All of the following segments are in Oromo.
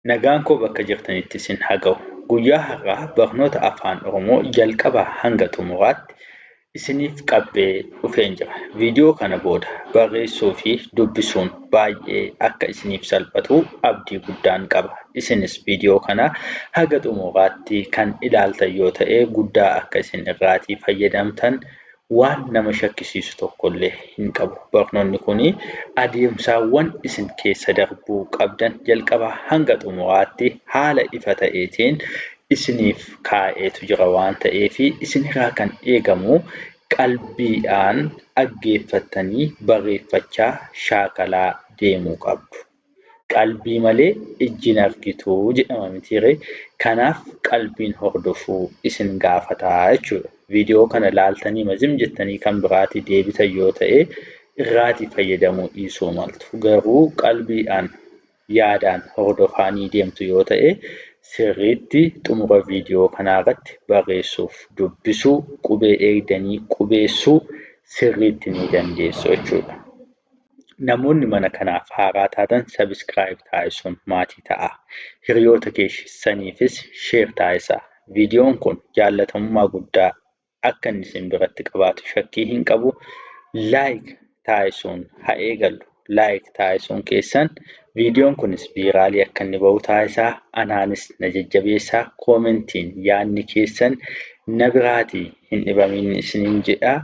Nagaan koo bakka jirtanitti isin haa ga'u. Guyyaa har'aa barnoota afaan Oromoo jalqabaa hanga xumuraatti isiniif qabee dhufeen jira. Viidiyoo kana booda barreessuu fi dubbisuun baay'ee akka isiniif salphatu abdii guddaan qaba. Isinis viidiyoo kana haga xumuraatti kan ilaaltan yoo ta'e guddaa akka isin irraatii fayyadamtan waan nama shakkisiisu tokkollee hin qabu. Barnoonni kun adeemsaawwan isin keessa darbuu qabdan jalqabaa hanga xumuraatti haala ifa ta'eetiin isiniif kaa'eetu jira waan ta'eef isinirraa kan eegamu qalbiidhaan dhaggeeffattanii barreeffachaa shaakalaa deemuu qabdu. Qalbii malee ijji hin argitu jedhama mitiiree. Kanaaf qalbiin hordofuu isin gaafataa jechuudha. Viidiyoo kana ilaaltanii mazim jettanii kan biraatii deebitan yoo ta'e irraatii fayyadamuu dhiisuu maltu. Garuu qalbiidhaan yaadaan hordofaa ni deemtu yoo ta'e sirriitti xumura viidiyoo kanaa irratti barreessuuf dubbisuu qubee eegdanii qubeessuu sirriitti ni dandeessu jechuudha. Namoonni mana kanaaf haaraa taatan sabiskiraayib taasisuun maatii ta'aa. Hiriyoota keessaniifis sheer taasisaa. Viidiyoon kun jaalatamummaa guddaa akka inni isin biratti qabaatu shakkii hin qabu. Laayik taasisuun haa eegallu. Laayik taasisuun keessan viidiyoon kunis viiraalii akka inni bahu taasisaa. Anaanis na jajjabeessaa. Koomentiin yaadni keessan na biraatii hin dhibamin isiniin jedhaa.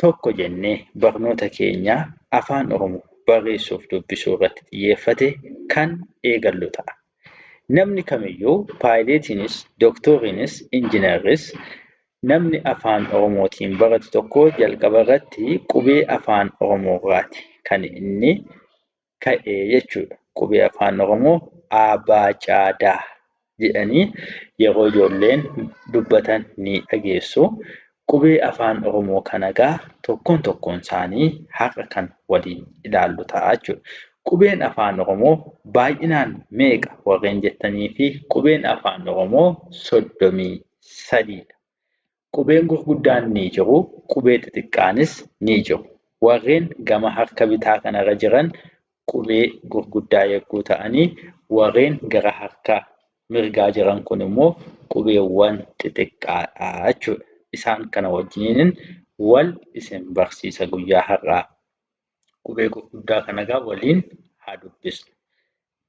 Tokko jennee barnoota keenya afaan Oromoo barreessuuf dubbisuu irratti xiyyeeffate kan eegallu ta'a. Namni kamiyyuu paayileetiinis, dooktoriinis, injiinarris namni afaan Oromootiin baratu tokko jalqaba irratti qubee afaan Oromoo irraati kan inni ka'e jechuudha. Qubee afaan Oromoo ABCD jedhanii yeroo ijoolleen dubbatan ni dhageessu. Qubee afaan Oromoo kana egaa tokkoon isaanii har'a kan waliin ilaallu ta'a jechuudha. Qubeen afaan Oromoo baay'inaan meeqa warreen jettanii fi qubeen afaan Oromoo 33dha. Qubeen gurguddaan ni jiru, qubee xixiqqaanis ni jiru. Warreen gama harka bitaa kanarra jiran qubee gurguddaa yogguu ta'anii warreen gara harka mirgaa jiran kun immoo qubeewwan xixiqqaadha jechuudha. Isaan kana wajjiniin wal isin barsiisa guyyaa har'aa. Qubee gurguddaa kana egaa waliin haa dubbisnu.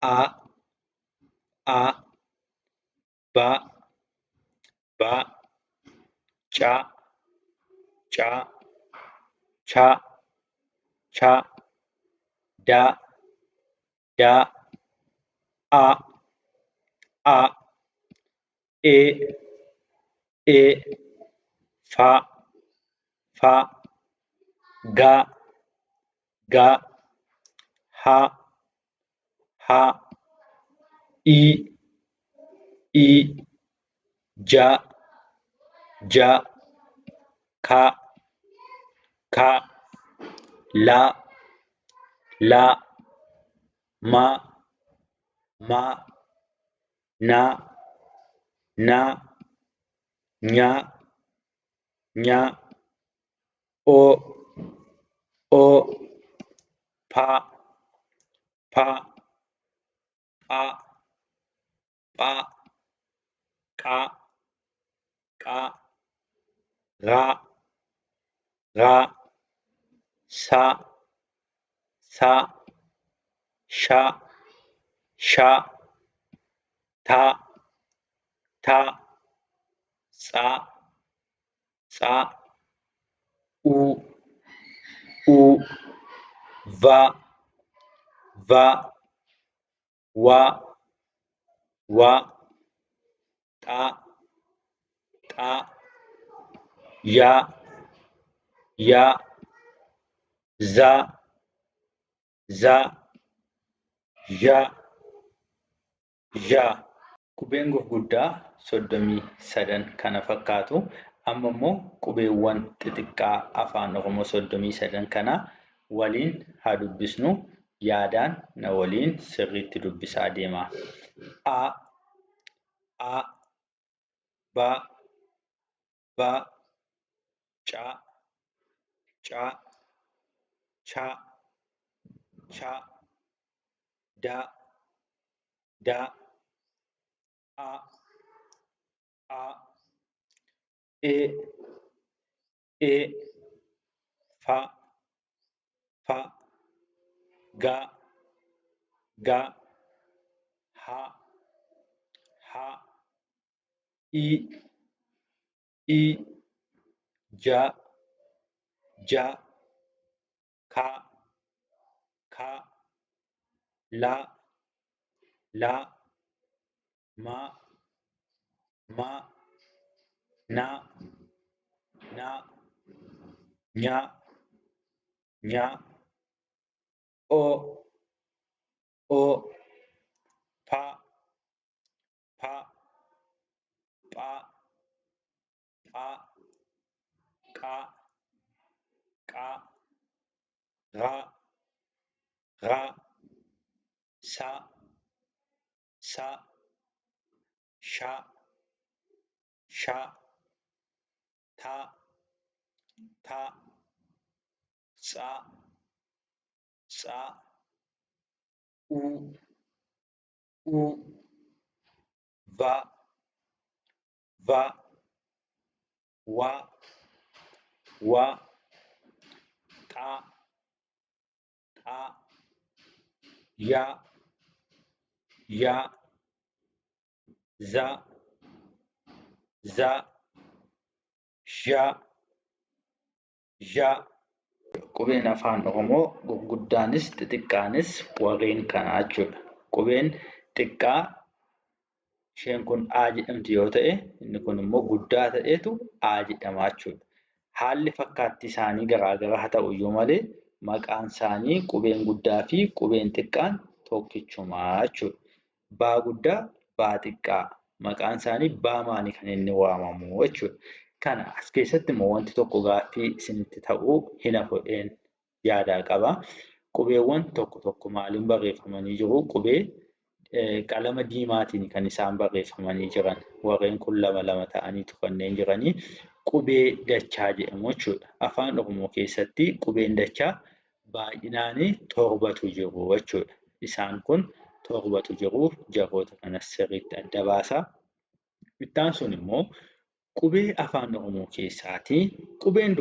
A, B, B, C, C, C, C, D, D, A, E, F, F, G, G, H, H, I, J, J, K, K, L, L, M, M, N, N, Ñ, Ñ, O, P, P, A, P, Q, Q, R, R, S, S, Sh, Sh, T, T, Ts, Ts, U, V, V, W, W, X, X, Y, Y, Z, Z, J, J. Qubeen gurguddaa 33 kana fakkaatu. Amma immoo qubeewwan xixiqqaa afaan Oromoo 33 kana waliin haa dubbisnu. Yaadaan na waliin sirriitti dubbisaa deemaa. A, B, B, C, C, C, C, D, da, a, a, e, e, fa, fa, ga, ga, ha, ha, i, i, ja, ja, ka, ka, la, la, ma, ma, na, na, nya, nya, o, o, pa, pa, pa, pa, ka, ka, ra, ra, sa, sa, sha, sha, ta, ta, tsa, tsa, u, u, va, va, wa, wa, ta, ta, ya, ya, za, za, zha, zha. Qubeen afaan Oromoo gurguddaanis xixiqqaanis warreen kanaa jechuudha. Qubeen xiqqaa isheen kun A jedhamti yoo ta'e, inni kun immoo guddaa ta'etu A jedhama jechuudha. Haalli fakkaattii isaanii garaagara haa ta'u iyyuu malee, maqaan isaanii qubeen guddaa fi qubeen xiqqaan tokkichuma jechuudha. Baa guddaa, baa xiqqaa. Maqaan isaanii baa maanii kan inni waamamu jechuudha. Kana as keessatti immoo wanti tokko gaaffii isinitti ta'uu hin hafu jedheen yaadaa qaba. Qubeewwan tokko tokko maaliin barreeffamanii jiru? Qubee qalama diimaatiin kan isaan barreeffamanii jiran. Warreen kun lama lama ta'aniitu kanneen jiranii. Qubee dachaa jedhamu jechuudha. Afaan Oromoo keessatti qubeen dachaa baay'inaan torbatu jiru jechuudha. Isaan kun torbatu jiru. Jaroota kanas sirriitti adda baasaa. Itti aansuun immoo qubee afaan Oromoo keessaatii qubeen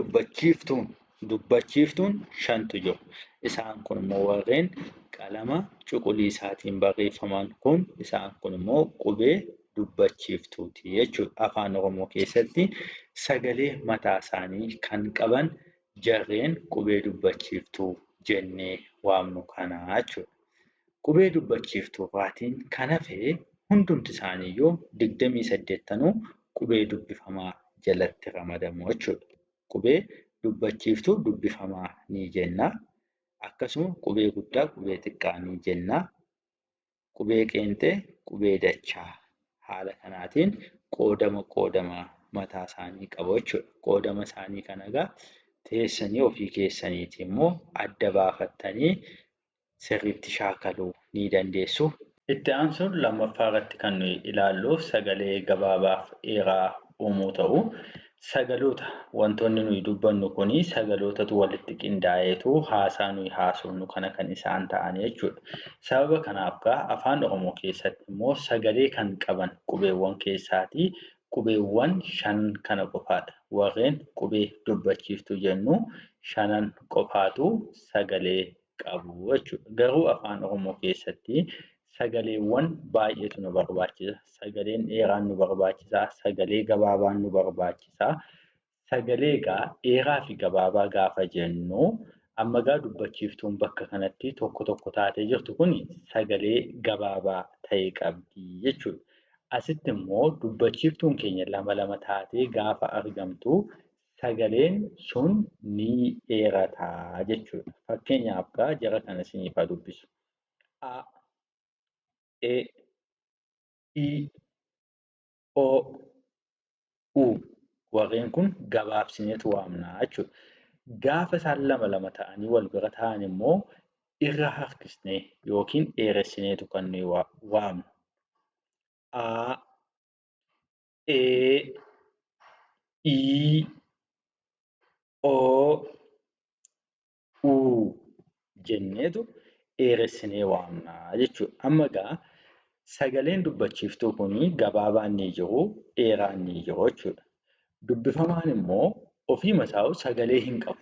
dubbachiiftuun shantu jiru. Isaan kun immoo warreen qalama cuquliisaatiin barreeffaman kun isaan kun immoo qubee dubbachiiftuuti jechuudha. Afaan Oromoo keessatti sagalee mataa isaanii kan qaban jarreen qubee dubbachiiftuu jennee waamnu kanaa jechuudha. Qubee dubbachiiftuufaatiin kan hafe hundumti isaaniiyyuu 28 qubee dubbifamaa jalatti ramadamu jechuudha. Qubee dubbachiiftuu dubbifamaa ni jenna. Akkasuma qubee guddaa, qubee xiqqaa ni jenna. Qubee qeenxee, qubee dachaa haala kanaatiin qoodama mataa isaanii qabu jechuudha. Qoodama isaanii kana egaa teessanii ofii keessaniitii immoo adda baafattanii sirriitti shaakaluu ni dandeessu. Itti aansuun lammaffaa irratti kan nuyi ilaallu sagalee gabaabaaf dheeraa uumuu ta'u. Sagaloota wantoonni nuyi dubbannu kuni sagalootatu walitti qindaa'eetu haasaa nuyi haasofnu kana kan isaan ta'an jechuudha. Sababa kanaaf afaan Oromoo keessatti immoo sagalee kan qaban qubeewwan keessaatii qubeewwan 5 kana qofaadha. Warreen qubee dubbachiiftuu jennu 5 qofaatu sagalee qabu jechuudha. Garuu afaan Oromoo keessatti sagaleewwan baay'eetu nu barbaachisa. Sagaleen dheeraan nu barbaachisa. Sagalee gabaabaan nu barbaachisa. Sagalee dheeraa fi gabaabaa gaafa jennu amma dubbachiiftuun bakka kanatti tokko taatee jirtu kun sagalee gabaabaa ta'e qabdi jechuudha. Asitti immoo dubbachiiftuun keenya lama taatee gaafa argamtu sagaleen sun ni dheerataa jechuudha. Fakkeenyaaf jara kana isiniif haa dubbisu. A, E, I, O, U. Warreen kun gabaabsineetu waamna jechuudha. Gaafa isaan lama ta'anii wal bira ta'an immoo irra harkisnee yookiin dheeressineetu kan nuyi waamnu. A, E, I, O, U jenneetu dheeressinee waamna jechuudha. Amma Sagaleen dubbachiiftuu kuni gabaabaan ni jiru, dheeraan ni jiru jechuudha. Dubbifamaan immoo ofiima isaatu sagalee hin qabu.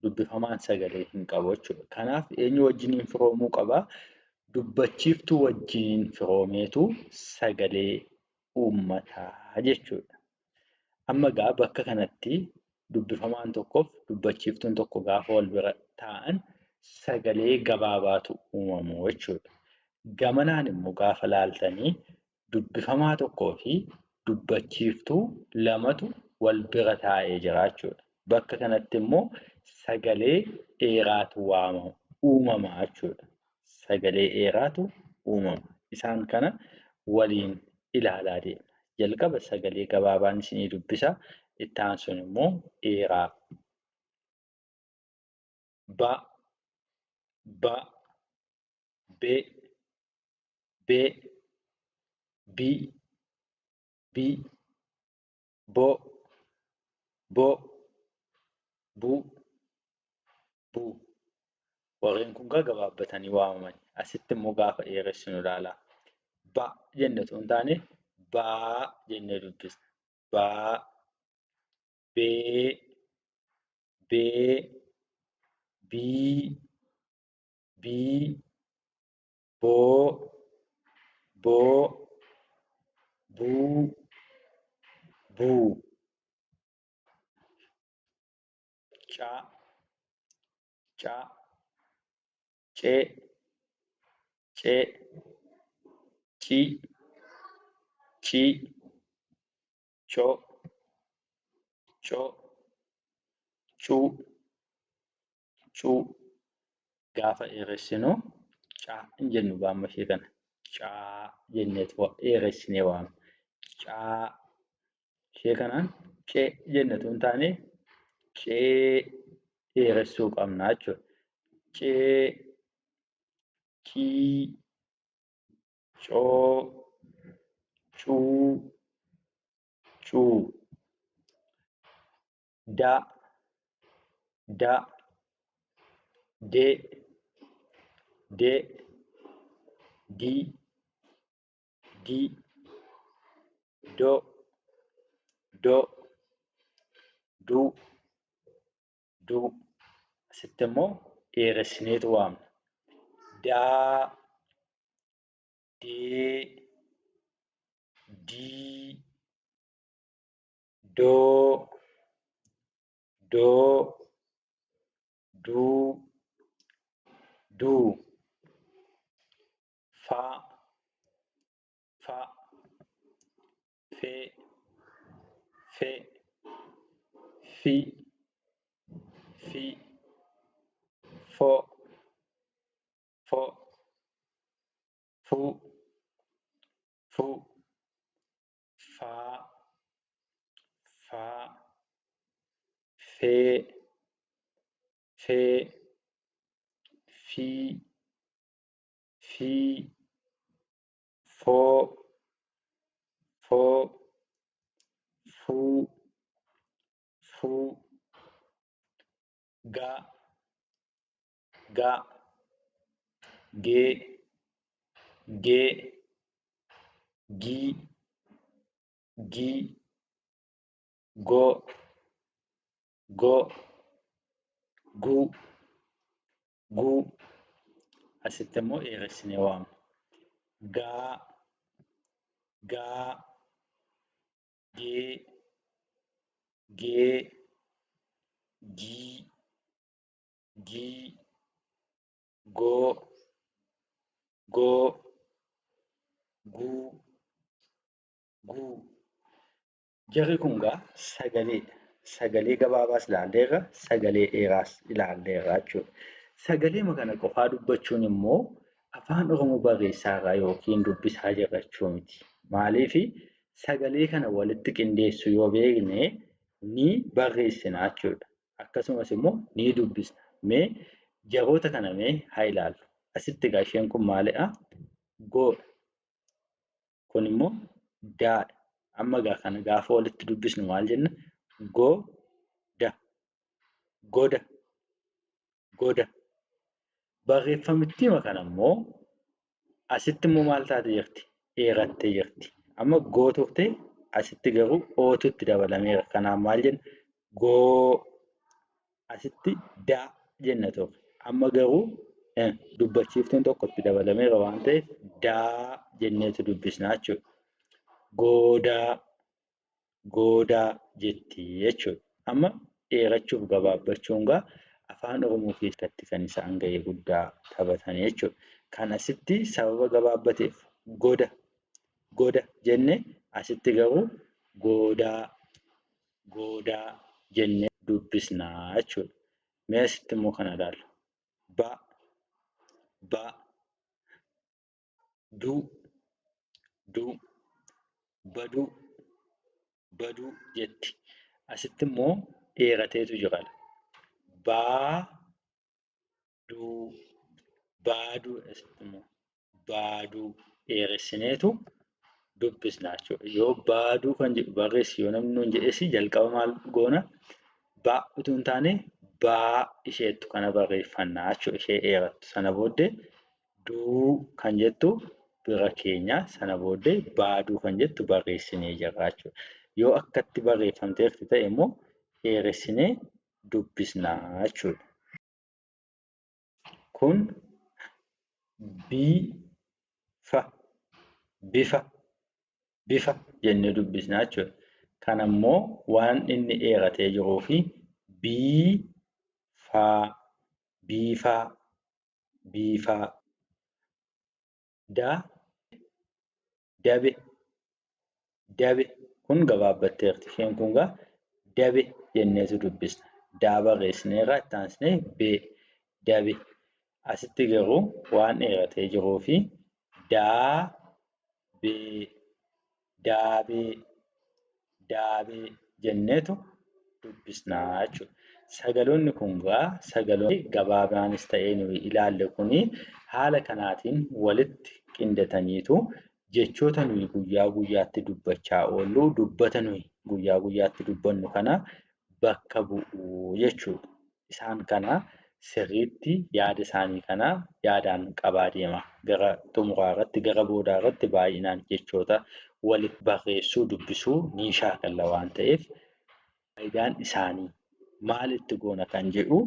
Dubbifamaan sagalee hin qabu jechuudha. Kanaaf eenyu wajjiniin firoomuu qaba? Dubbachiiftuu wajjiniin firoomeetu sagalee uummataa jechuudha. Amma egaa bakka kanatti dubbifamaan tokkoof dubbachiiftuun tokko gaafa wal bira taa'an sagalee gabaabaatu uumamu jechuudha. Gamanaan immoo gaafa laaltanii dubbifamaa tokkoo fi dubbachiiftuu lamatu wal bira taa'ee jira jechuudha. Bakka kanatti immoo sagalee dheeraatu uumama jechuudha. Sagalee dheeraatu uumama. Isaan kana waliin ilaalaa deemna. Jalqaba sagalee gabaabaan isinii dubbisa. Itti aansuun immoo dheeraa. Ba, ba, be, be, bi, bi, bo, bo, bu, bu. Warreen kun gabaabbatanii waamaman. Asitti immoo gaafa dheeressinu ilaalaa. Ba jenne osoo hin taane baa jennee dubbisna. Baa, bee, bee, bii, bii, boo, boo, buu, buu. Caa, caa, cee, cee, cii, cii, coo, coo, cuu, cuu. Gaafa dheeressinu caa hin jennu baamma ishee kana. Caa jenneetu dheeressinee waamna. Caa ishee kanaan cee jenne osoo hin taane cee dheeressuu qabna jechuudha. Cee, cii, coo, cuu, cuu. Daa, daa, dee, dee, dii, dii, doo, doo, duu, duu. Asitti immoo dheeressineetu waamna. Daa, dee, dii, doo, doo, duu, duu. Faa, faa, fee, fee, fii, fii, foo, foo, fuu, fuu. Faa, faa, fee, fee, fii, fii, foo, foo, fuu, fuu. Gaa, gaa, gee, gee, gii, gii, goo, goo, guu, guu. Asitti immoo dheeressinee waamna. Gaa, gaa, gee, gee, gii, gii, goo, goo, guu, guu. Jarri kun egaa sagaleedha. Sagalee gabaabaas ilaalleerra, sagalee dheeraas ilaalleerra jechuudha. Sagaleema kana qofaa dubbachuun immoo afaan Oromoo barreessaa yookiin dubbisaa jirra jechuu miti. Maaliif sagalee kana walitti qindeessuu yoo beekne ni barreessina jechuudha. Akkasumas immoo ni dubbisna. Mee jaroota kana haa ilaallu. Asitti egaa isheen kun maalidhaa? Goodha. Kun immoo daadha. Amma egaa kana gaafa walitti dubbisnu maal jenna? Goda, goda, goda. Barreeffamittiima kana immoo Asitti immoo maal taate jirti? Dheerattee jirti. Amma goo turte asitti garuu ootutti dabalameera. Kanaaf maal jenna? Goo. Asitti daa jenna turre. Amma garuu dubbachiiftuun tokko itti dabalameera waan ta'eef daa jenneetu dubbisna jechuudha. Goodaa, goodaa jetti jechuudha. Amma dheerachuuf gabaabbachuun gaa afaan Oromoo keessatti kan isaan gahee guddaa taphatan jechuudha. Kan asitti sababa gabaabbateef goda, goda jenne asitti garuu goodaa, goodaa jennee dubbisnaa jechuudha. Mee asitti immoo kana ilaallu. Ba, ba, duu, duu, baduu, baduu jetti. Asitti immoo dheerateetu jira. Baa, duu, baaduu. Asitti immoo baaduu dheeressineetu dubbisna jechuudha. Yoo baaduu kan jedhu barreessi yoo namni nuun jedhes jalqaba maal goona? Ba utuu hin taane baa isheettu kana barreeffannaa jechuudha. Ishee dheerattu sana booddee duu kan jettu bira keenya sana booddee baaduu kan jettu barreessinee jirra jechuudha. Yoo akkatti barreeffamteerti ta'e immoo dheeressinee dubbisnaa jechuudha. Kun bifa, bifa, bifa jennee dubbisnaa jechuudha. Kan ammoo waan inni dheeratee jiruu fi biifaa, biifaa, biifaa. Dabe, dabe. Kun gabaabbatteerti. Isheen kun gaa dabe jenneetu dubbisna. Daa barreessineerra itti aansinee bee, dabe. Asitti garuu waan dheeratee jiruu fi daabee, daabee, daabee jenneetu dubbisnaa jechuudha. Sagaloonni kun gaa sagaloonni gabaabaanis ta'ee nuyi ilaalle kuni haala kanaatiin walitti qindataniitu jechoota nuyi guyyaa guyyaatti dubbachaa oollu, dubbata nuyi guyyaa guyyaatti dubbannu kana bakka bu'u jechuudha. Isaan kana sirriitti yaada isaanii kana yaadaan qabaa deema. Gara xumuraa irratti, gara boodaa irratti baay'inaan jechoota walitti barreessuu, dubbisuu ni shaakalla waan ta'eef faayidaan isaanii maalitti goona kan jedhu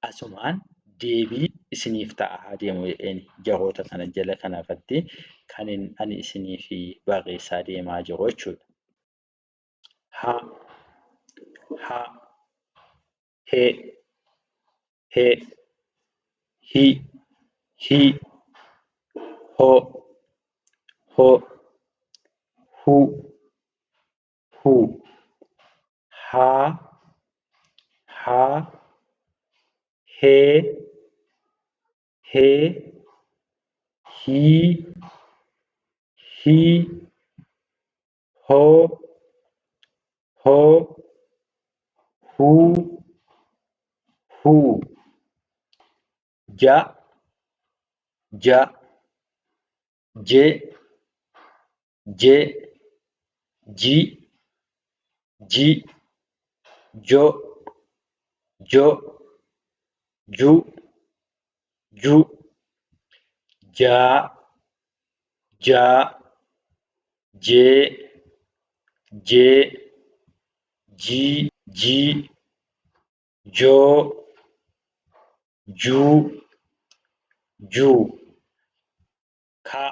asumaan deebii isiniif ta'a deemu jedheeni jaroota kana jala kanarratti kan ani isiniif barreessaa deemaa jiru jechuudha. Ha, ha, he, he, hi, hi, ho, ho, hu, hu, ha, ha, he, he, hi, hi, ho, ho, hu, hu. Ja, ja, je, je, ji, ji, jo, jo, ju, ju, ja, ja, je, je, ji, ji, jo, ju, ju. Ka,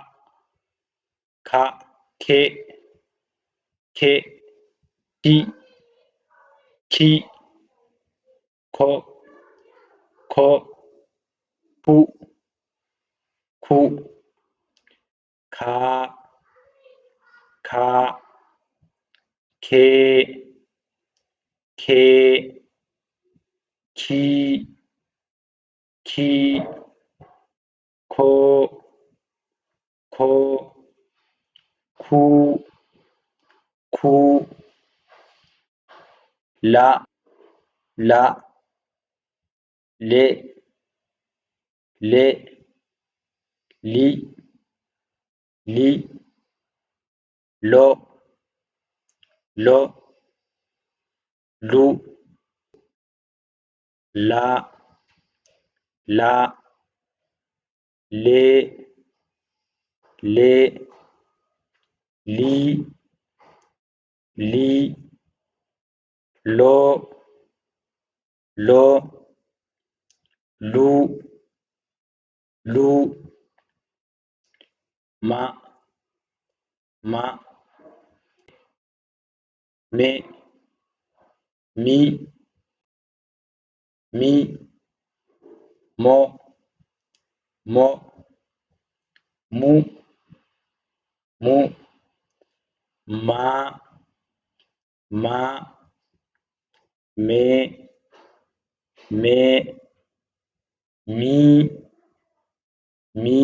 ka, ke, ke, ki, ki, ko, ko, ku, ku. Ka, ka, ke, ke, ki, ki, ko, ko, ku, ku. La, la, le, le, li, li, lo, lo, lu, la, la, le, لي لي لي لو لو لو لو ما ما مي مي مي مو مو مو مو ما ما مي مي مي مي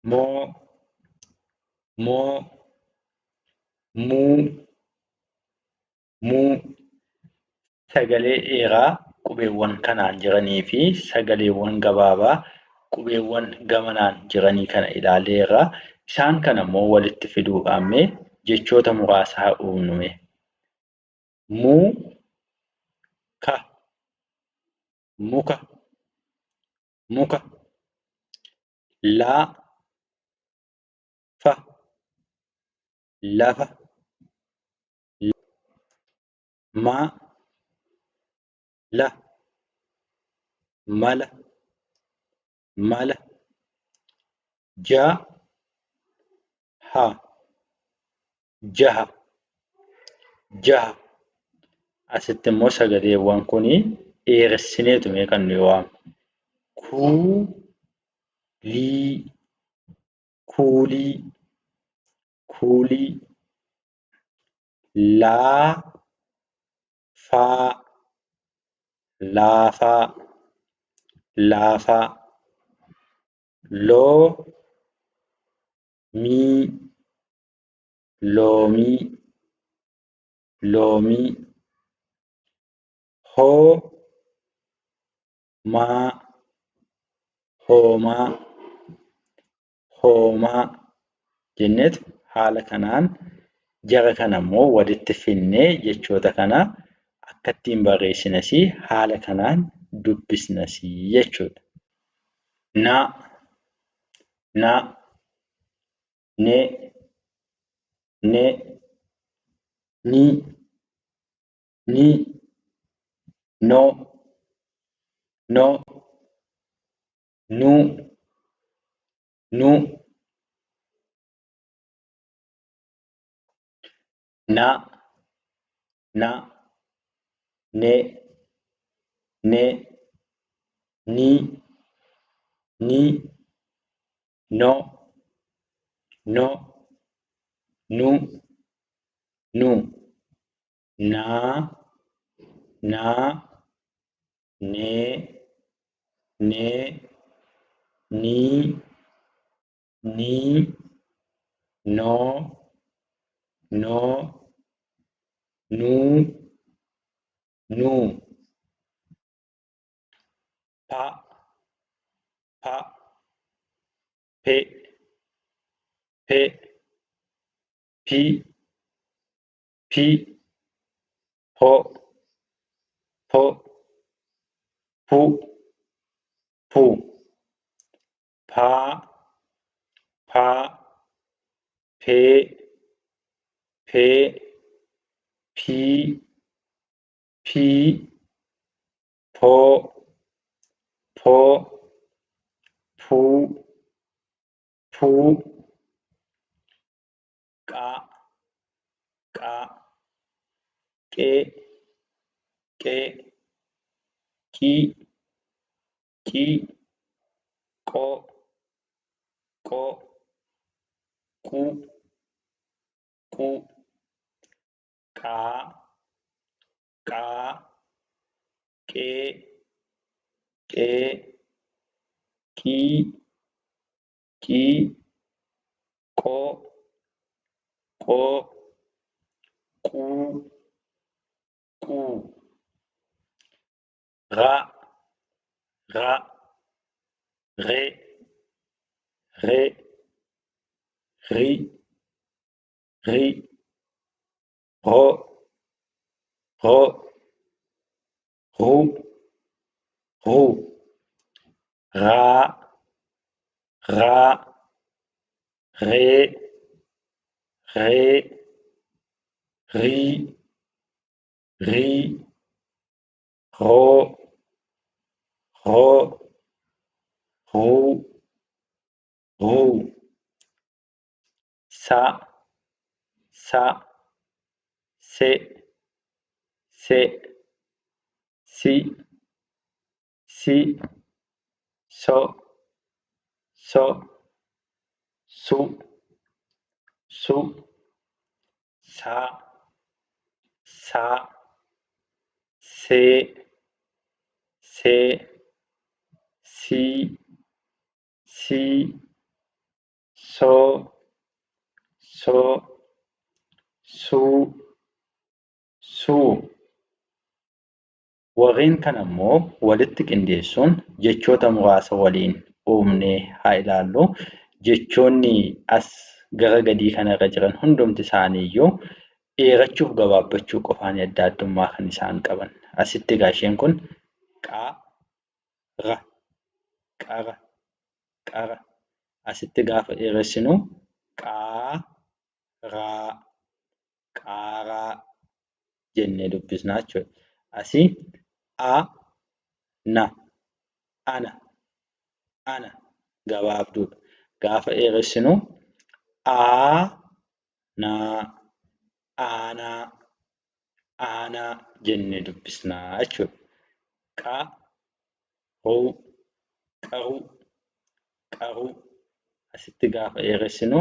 مو مو مو مو sagalee dheeraa qubeewwan kanaan jiranii fi sagaleewwan gabaabaa qubeewwan gamanaan jiranii kana ilaaleerra. Isaan kana immoo walitti fiduudhaan mee jechoota muraasa haa uumnu. Muka, muka, muka. Lafa, lafa. Mala, mala, mala. Jaha, jaha, jaha. Asitti immoo sagaleewwan kuni dheeressineetu kan nuyi waamnu. Kuulii, kuulii, kuulii. Laafaa, laafaa, laafaa. Loomii, loomii, loomii. Hoomaa, hoomaa, hoomaa jenneetu haala kanaan jara kana immoo walitti fidnee jechoota kana akka ittiin barreessinas haala kanaan dubbisnas jechuudha. Na, na, ne, ne, ni, ni, no, no, nu, nu. Na, na, ne, ne, ni, ni, no, no, nu, nu. Na, ne, ne, ni, no, no, nu, nu. Pa, pe, pi, po, pu, pa, pe, pi, po, pu, qa, qe, ki, qo, qu, qaa, qee, qii, qoo, quu, ra, re, ri, ro, ru, raa, ree, ree, rii, rii, roo, roo, ruu, ruu, sa, sa, se, se, si, si, so, so, su, su, sa, sa, se, se, si, si, so, so, su, su. Warreen kana immoo walitti qindeessuun jechoota muraasa waliin uumnee haa ilaallu. Jechoonni as gara gadii kanarra jiran hundumti isaanii iyyuu dheerachuuf gabaabbachuu qofaan adda addummaa kan isaan qaban. Asitti egaa isheen kun qaara, qara, qara. Asitti gaafa dheeressinu qaaraa, qaaraa jennee dubbisnaa jechuudha. Asii ana, ana, ana gabaabduudha. Gaafa dheeressinu aanaa, aanaa, aanaa jennee dubbisnaa jechuudha. Qaruu, qaruu, qaruu. Asitti gaafa dheeressinu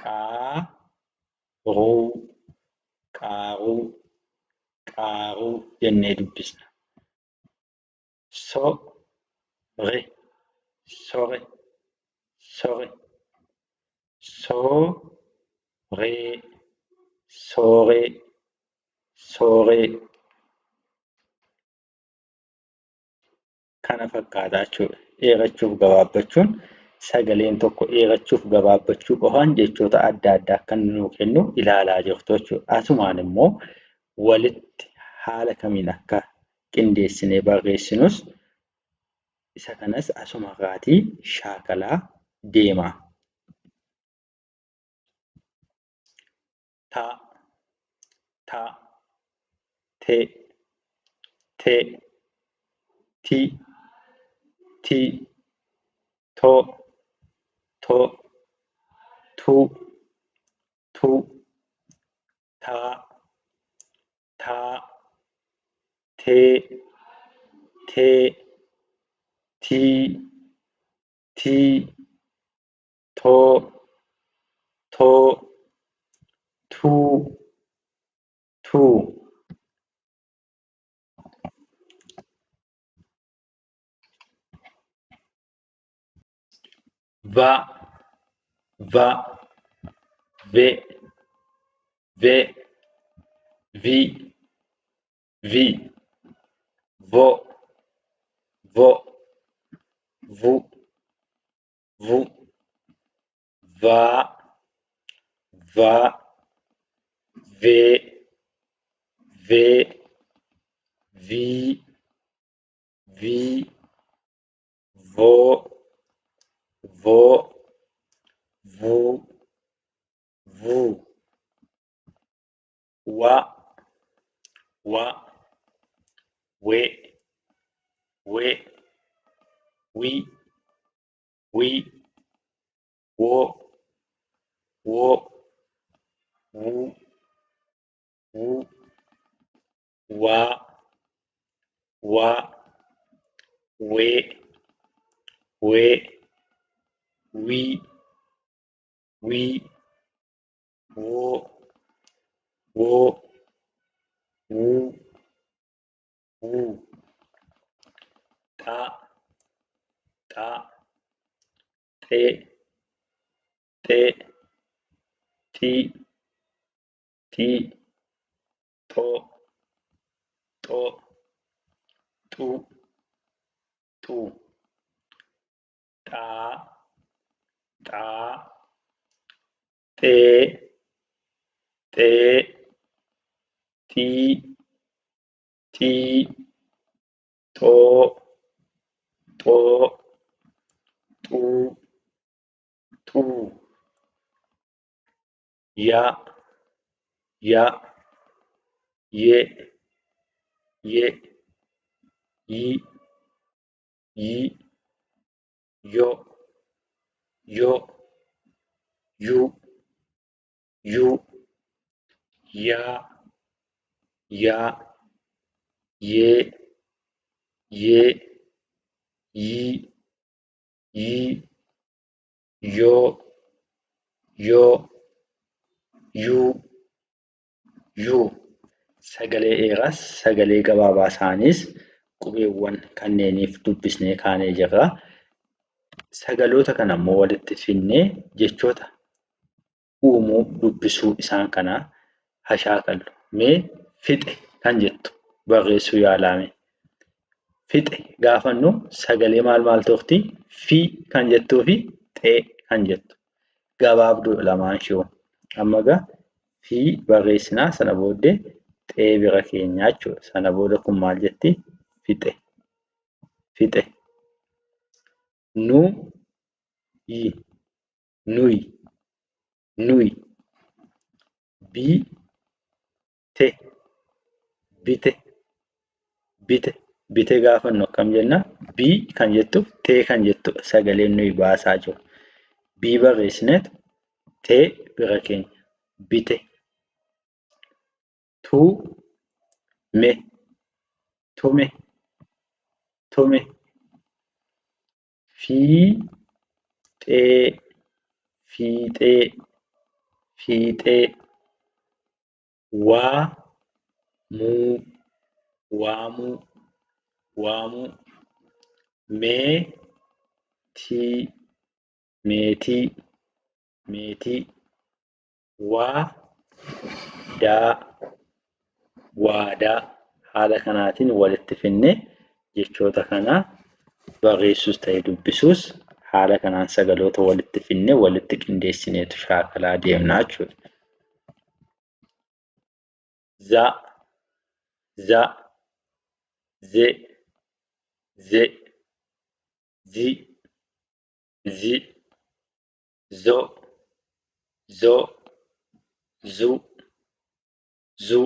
qaaruu, qaaruu, qaaruu jennee dubbisna. Sore, sore, sore, sooree, sooree, sooree. Kana fakkaataa jechuudha. Dheerachuuf gabaabbachuun sagaleen tokko dheerachuuf gabaabbachuu qofaan jechoota adda addaa akka inni nuu kennu ilaalaa jirtu jechuudha. Asumaan immoo walitti haala kamiin akka qindeessinee barreessinus isa kanas asumarraatii shaakalaa deemaa. Ta, ta, te, te, ti, ti, to, to, tu, tu, ta, ta, te, te, ti, ti, to, to, tu, tu. Va, va, ve, ve, vi, vi, vo, vo, vu, vu, va, va, ve, ve, vi, vi, vo, vo, vu, vu. Wa, wa, we, we, wi, wi, wo, wo, wu, wu, wa, wa, we, we, wi, wi, wo, wo, wu, wu. Ta, ta, te, te, ti, ti, to, to, tu, tu. Ta, ta, te, te, ti, ti, to, to, tu, tu. ya, ya, ye, ye, yi, yi, yo, yo, yu, yu, ya, ya, ye, ye, yi, yi, yo, yo, yu, yu. Sagalee dheeraas sagalee gabaabaa isaanis qubeewwan kanneeniif dubbisnee kaanee jirra. Sagaloota kana immoo walitti fidnee jechoota uumuu dubbisuu isaan kanaa hashaakallu. Mee fixe kan jettu barreessuu yaalaa. Fixe gaafa jennu sagalee maal maal turtii? Fi kan jettuu fi xee kan jettu. Gabaabduudha lamaan ishee. Amma egaa fi barreessinaa sana booddee xee bira keenyaa jechuudha. Sana booda kun maal jetti? Fixe. Fixe. Nu, yi, nuyi, nuyi. Bi, te, bite, bite. Bite gaafa jennu akkam jenna? Bii kan jettuuf tee kan jettudha sagaleen nuyi baasaa jiru. Bii barreessineetu tee bira keenya. Bite. Tuu, me, tume, tume. Fiixee, fiixee, fiixee. Waamuu, waamuu, waamuu. Meetii, meetii, meetii. Waadaa, waadaa. Haala kanaatiin walitti fidnee jechoota kana barreessuus ta'ee dubbisuus haala kanaan sagaloota walitti fidnee walitti qindeessineetu shaakalaa deemnaa jechuudha. Za, za, ze, ze, zi, zi, zo, zo, zu, zu,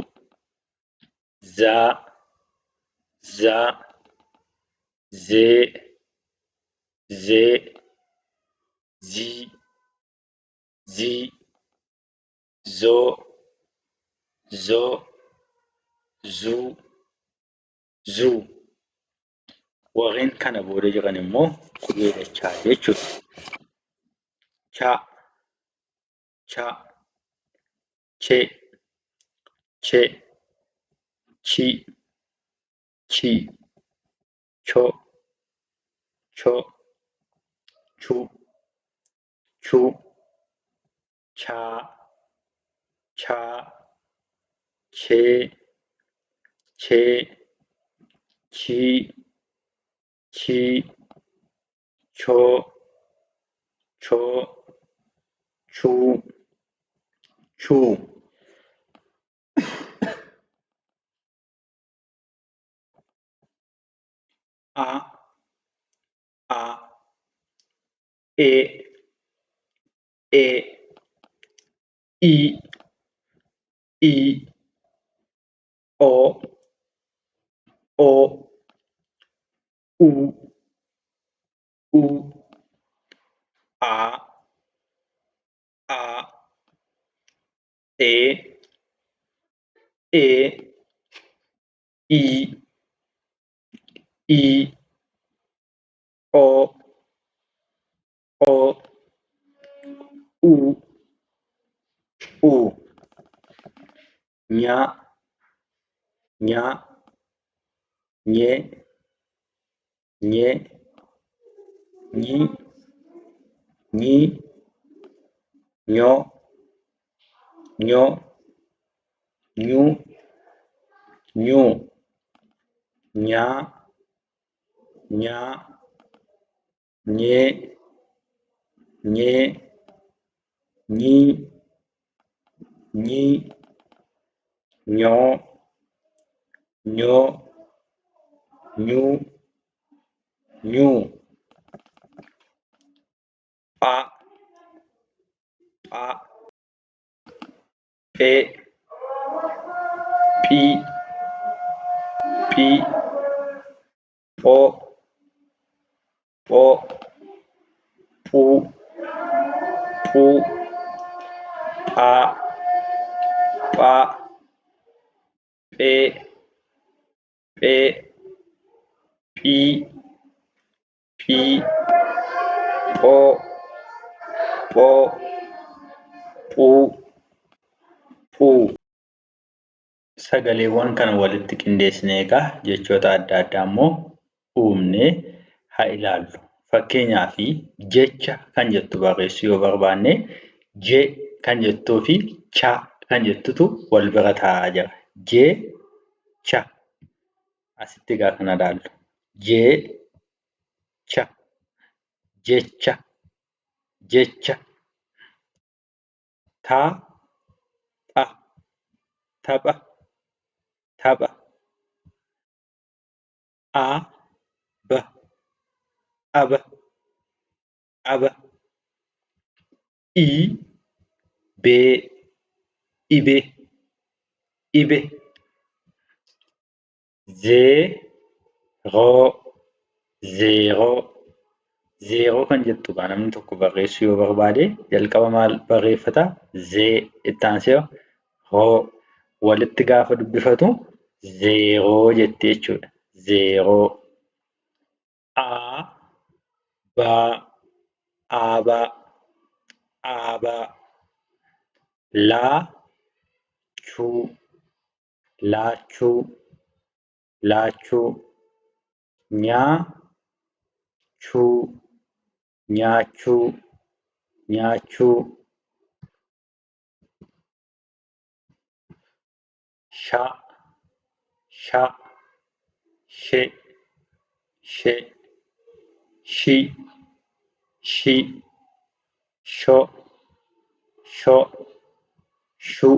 za, za, zee, zee, zii, zii, zoo, zoo, zuu, zuu. Warreen kana booda jiran immoo qubee dachaa jechuudha. Cha, cha, che, che, chi, chi, cho, cho, chu, chu, cha, cha, chee, chee, chii, chii, choo, choo, chuu, chuu. A, a, e, e, i, i, o, o, u, u, a, e, i, o, u, nya, nya, nye, nye, nyi, nyi, nyo, nyo, nyu, nyu, nya, nya, nye, nye, nyi, nyi, nyo, nyo, nyu, nyu. Pa, pa, phee, phii, phii, phoo, phoo, phuu, phuu, phaa, phaa, phee, phee, phii, phii, phoo, phoo, phuu, phuu. Sagaleewwan kana walitti qindeessinee egaa jechoota adda addaa immoo uumnee haa ilaallu. Fakkeenyaaf jecha kan jettu barreessuu yoo barbaanne je kan jettuu fi cha kan jettutu wal bira taa'aa jira. Jecha asitti egaa kan ilaallu. Jecha, jecha, jecha. Tapha, tapha, tapha. Aba, aba, aba. Ibee, ibe, ibe. Zeeroo, zeeroo. Zeeroo kan jettu egaa namni tokko barreessuu yoo barbaade jalqaba maal barreeffata? Zee itti aansee roo walitti gaafa dubbifatu zeeroo jetti jechuudha. Zeeroo. Abaa, aabaa, aabaa. Laachuu, laachuu, laachuu. Nyaachuu, nyaachuu, nyaachuu. Sha, she, she. Shi, sho, shu,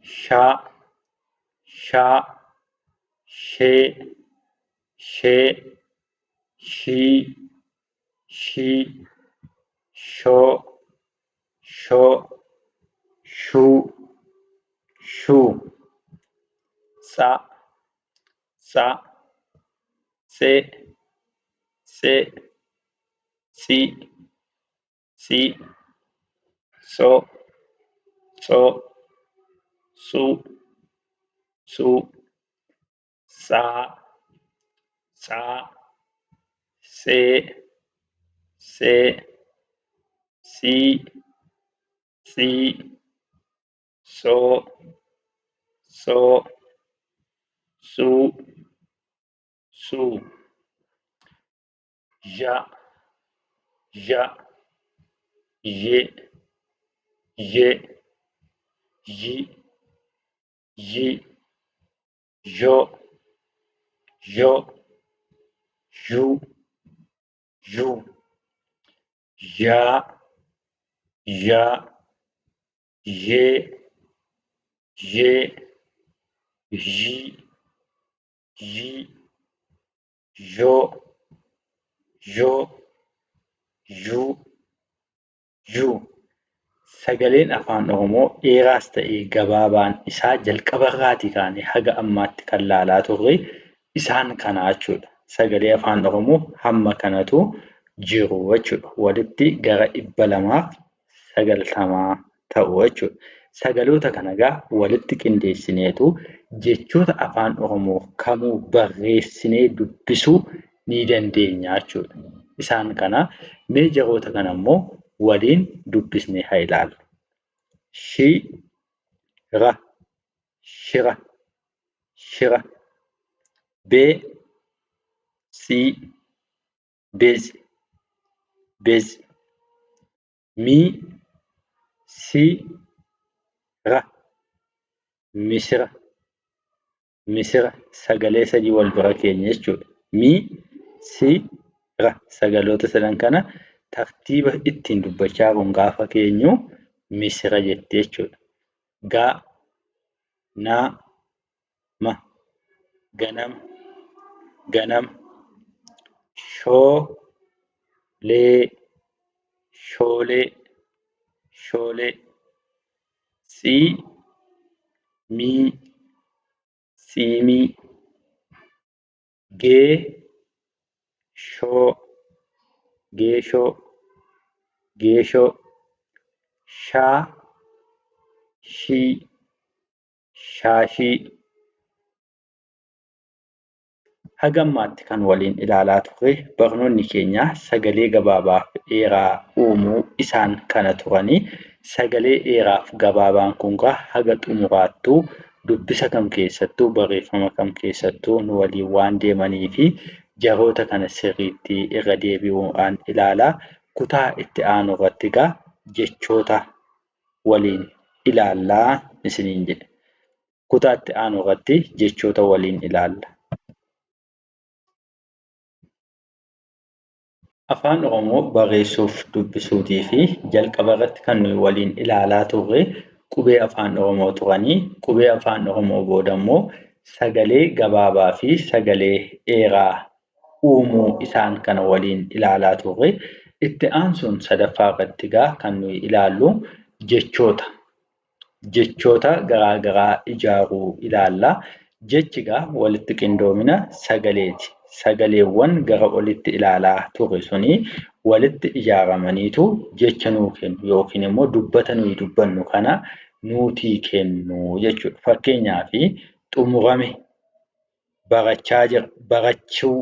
shaa, shee, shii, shoo, shuu, tsa, tsee, tsii, tsoo, tsuu, tsaa, see, tsii, soo, suu, zha, ye, zhi, zho, zhuu, zhaa, zhee, zhi, zhoo, zhuu. Sagaleen afaan Oromoo dheeraas ta'ee gabaabaan isaa jalqabarraatii kaanee haga ammaatti kan ilaalaa turre isaan kanaa jechuudha. Sagalee afaan Oromoo hamma kanatu jiru jechuudha. Walitti gara 290 ta'u jechuudha. Sagaloota kana egaa walitti qindeessineetu jechoota afaan Oromoo kamuu barreessinee dubbisuu ni dandeenya jechuudha. Isaan kana mee jaroota kana immoo waliin dubbisnee haa ilaallu. Shira, shira, shira. Beeksii, beezi, beezi. Misira, misira, misira. Sagalee sadii wal bira keenya jechuudha. Misira. Sagaloota sadan kana tartiiba ittiin dubbachaa jiruun gaafa keenyu misira jetti jechuudha. Ganama, ganama, ganama. Shoolee, shoolee, shoolee. sii, mii, siimii, gee, shoo, geeshoo, geeshoo, shaa, shii, shaashii. Haga ammaatti kan waliin ilaalaa turre barnoonni keenya sagalee gabaabaa fi dheeraa uumuu isaan kana turanii sagalee dheeraa fi gabaabaan kun haga xumuraattuu dubbisa kam keessattuu barreeffama kam keessattuu nu waliin waan deemanii fi jaroota kana sirriitti irra deebi'uudhaan ilaalaa. Kutaa itti aanu irratti jechoota waliin ilaallaa isiniin jedhe. Kutaa itti aanu irratti jechoota waliin ilaalla. Afaan Oromoo barreessuuf dubbisuutii fi jalqaba irratti kan nuyi waliin ilaalaa turre qubee afaan Oromoo turanii qubee afaan Oromoo booda immoo sagalee gabaabaa fi sagalee dheeraa uumuu isaan kana waliin ilaalaa turre. Itti aansuun sadaffaa irratti kan nuyi ilaallu jechoota. Jechoota garaa garaa ijaaruu ilaalla. Jechi walitti qindoomina sagaleeti. Sagaleewwan gara olitti ilaalaa turre sunii walitti ijaaramaniitu jecha nuu kennu yookiin immoo dubbata nuyi dubbannu kana nuutii kennu jechuudha. Fakkeenyaaf xumurame, barachaa jira, barachuu.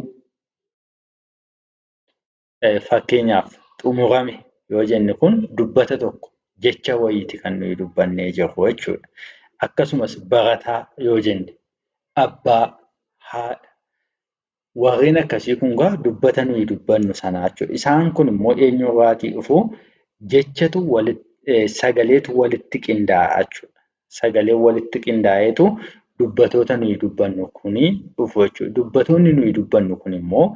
Fakkeenyaaf xumurame yoo jenne kun dubbata tokko jecha wayiiti kan nuyi dubbannee jirru jechuudha. Akkasumas barataa yoo jenne abbaa, haadha. Warreen akkasii kun dubbata nuyi dubbannu sanaa jechuudha. Isaan kun immoo eenyurraatii dhufuu? Jechatu sagaleetu walitti qindaa'aa jechuudha. Sagaleen walitti qindaa'eetu dubbatoota nuyi dubbannu kunii dhufu jechuudha. Dubbatoonni nuyi dubbannu kun immoo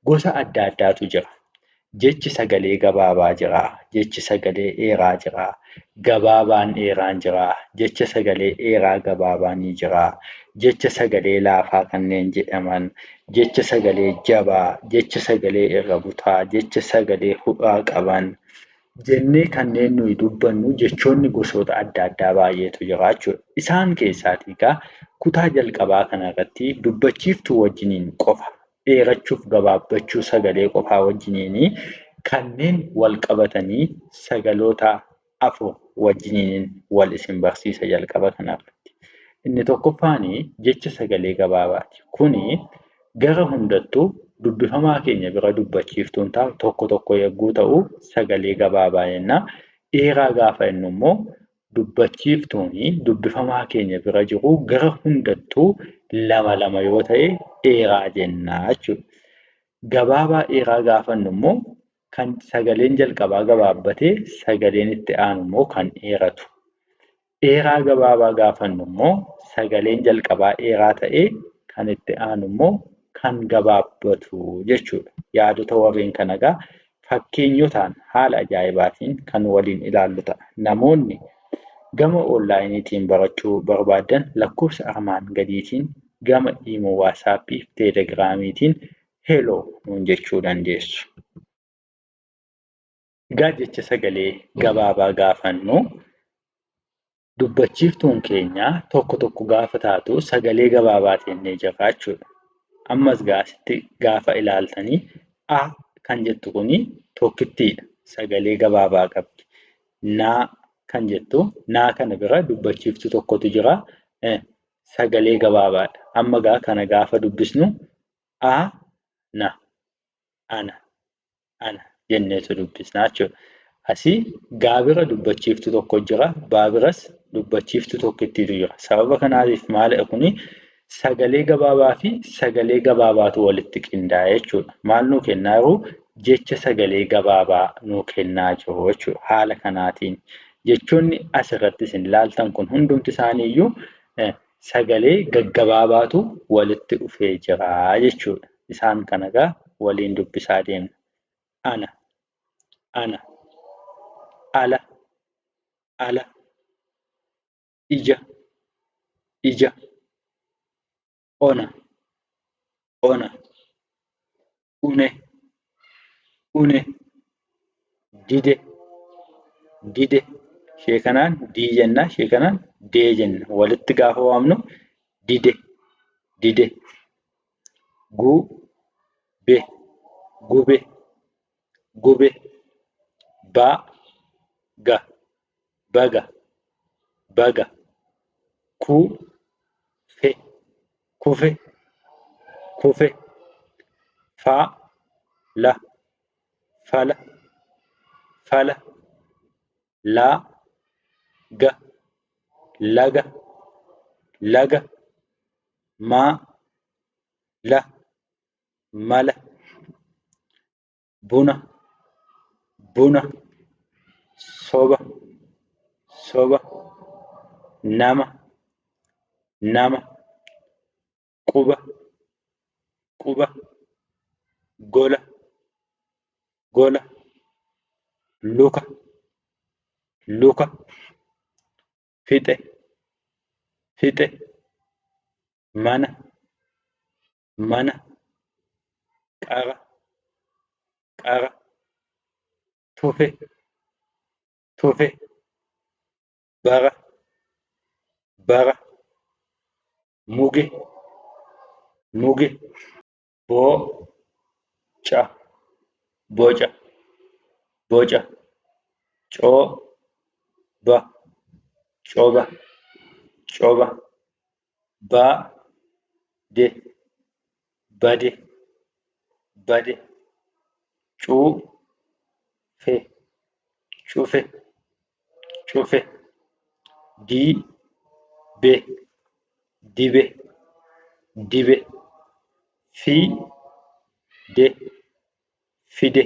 gosa adda addaatu jira. Jechi sagalee gabaabaa jiraa. Jechi sagalee dheeraa jiraa. Gabaabaan dheeraan jiraa. Jecha sagalee dheeraa gabaabaan ni jiraa. Jecha sagalee laafaa kanneen jedhaman. Jecha sagalee jabaa. Jecha sagalee irra butaa. Jecha sagalee hudhaa qaban. Jennee kanneen nuyi dubbannu jechoonni gosoota adda addaa baay'eetu jira jechuudha. Isaan keessaatii kutaa jalqabaa kanarratti dubbachiiftuu wajjiniin qofa dheerachuuf gabaabbachuu sagalee qofaa wajjiniin kanneen wal qabatanii sagaloota afur wajjiniin wal isin barsiisa jalqaba kanarratti. Inni tokkoffaan jecha sagalee gabaabaati. Kuni gara hundattuu dubbifamaa keenya bira dubbachiiftuun taa'u tokko tokko yogguu ta'u sagalee gabaabaa jenna. Dheeraa gaafa jennu immoo dubbachiiftuuni dubbifamaa keenya bira jiru gara hundattuu lama lama yoo ta'e dheeraa jennaa jechuudha. Gabaabaa dheeraa gaafa jennu immoo kan sagaleen jalqabaa gabaabbatee sagaleen itti aanu immoo kan dheeratu. Dheeraa gabaabaa gaafa jennu immoo sagaleen jalqabaa dheeraa ta'ee kan itti aanu immoo kan gabaabbatu jechuudha. Yaadota warreen kana fakkeenyotaan haala ajaa'ibaatiin kan waliin ilaallu ta'a. Namoonni gama onlaayiniitiin barachuu barbaadan lakkoofsa armaan gadiitiin gama iimoo, waatsaappii fi teelegiraamiitiin heloo nuun jechuu dandeessu. Jecha sagalee gabaabaa gaafannu dubbachiiftuun keenya tokko tokko gaafa taatu sagalee gabaabaa jennee jirra jechuudha. Ammas asitti gaafa ilaaltanii A kan jettu kuni tokkittiidha. Sagalee gabaabaa qabdi. Naa kan jettu naa kana bira dubbachiiftuu tokkotu jira. Sagalee gabaabaadha. Amma kana gaafa dubbisnu A, na, ana jenneetu dubbisnaa jechuudha. Asii gaa bira dubbachiiftuu tokko jira. Baa biras dubbachiiftuu tokkittiitu jira. Sababa kanaatiif maalidha kuni? Sagalee gabaabaa fi sagalee gabaabaatu walitti qindaa'e jechuudha. Maal nuu kennaa jiru? Jecha sagalee gabaabaa nuu kennaa jiru jechuudha. Haala kanaatiin jechoonni asirratti isin ilaaltan kun hundumti isaaniiyyuu sagalee gaggabaabaatu walitti dhufee jira jechuudha. Isaan kana waliin dubbisaa deemna. Ana, ala, ija, ona, une, dide, Ishee kanaan dii jenna, ishee kanaan dee jenna. Walitti gaafa waamnu dide, dide. Gube, gube, gube. Baga, baga, baga. Kufe, kufe, kufe. Fala, fala, fala. Laga, laga, laga. Mala, mala. Buna, buna. Soba, soba. Nama, nama. Quba, quba. Gola, gola. Luka, luka. Fixe, fixe. Mana, mana. Qara, qara. Tufe, tufe. Bara, bara. Muge, muge. Boca, boca, boca. Coba, coba, coba. Bade, bade, bade. Cufe, cufe, cufe. Dibe, dibe, dibe. Fide, fide,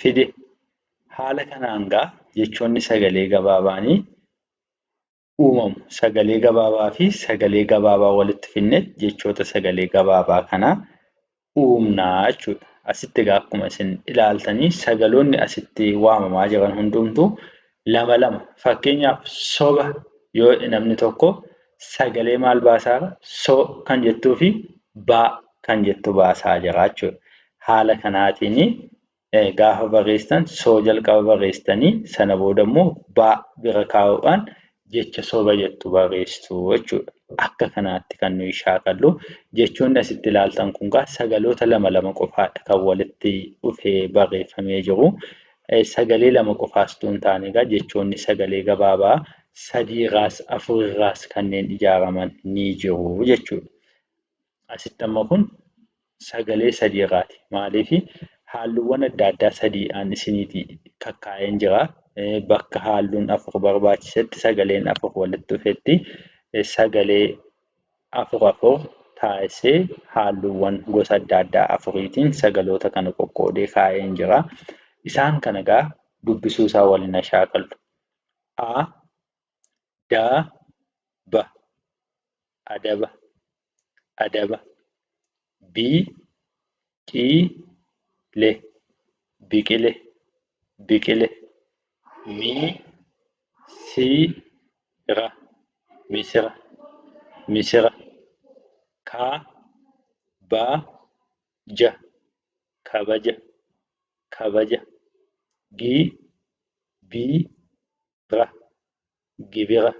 fide. Haala kanaan gaa jechoonni sagalee gabaabaanii uumamu. Sagalee gabaabaa fi sagalee gabaabaa walitti fidnee jechoota sagalee gabaabaa kanaa uumnaa jechuudha. Asitti egaa akkuma isin ilaaltanii sagaloonni asitti waamamaa jiran hundumtuu lama lama. Fakkeenyaaf soba yoo namni tokko sagalee maal baasaa jira? So kan jettuu fi baa kan jettu baasaa jira jechuudha. Haala kanaatiin gaafa barreessitan soo jalqaba barreessitanii sana booda immoo baa bira kaa'uudhaan jecha soba jettu barreessitu jechuudha. Akka kanaatti kan nuyi shaakallu. Jechoonni asitti ilaaltan kun sagaloota lama lama qofaadha kan walitti dhufee barreeffamee jiru. Sagalee lama qofaas osoo hin taane jechoonni sagalee gabaabaa sadiirraas afurirraas kanneen ijaaraman ni jiru jechuudha. Asitti amma kun sagalee sadiirraati. Maaliif halluuwwan adda addaa sadiidhaan isiniitii kakkaa'een jira. Bakka halluun afur barbaachisetti sagaleen afur walitti dhufetti sagalee afur afur taasisee halluuwwan gosa adda addaa afuriitiin sagaloota kana qoqqoodee kaa'een jira. Isaan kana egaa dubbisuu isaa waliin shaakallu. A, da, ba, adaba, adaba. Bi, qi, le, biqile, biqile. Mi, si, ra, misira, misira. Ka, ba, ja, kabaja, kabaja. Gi, bi, ra, gibira,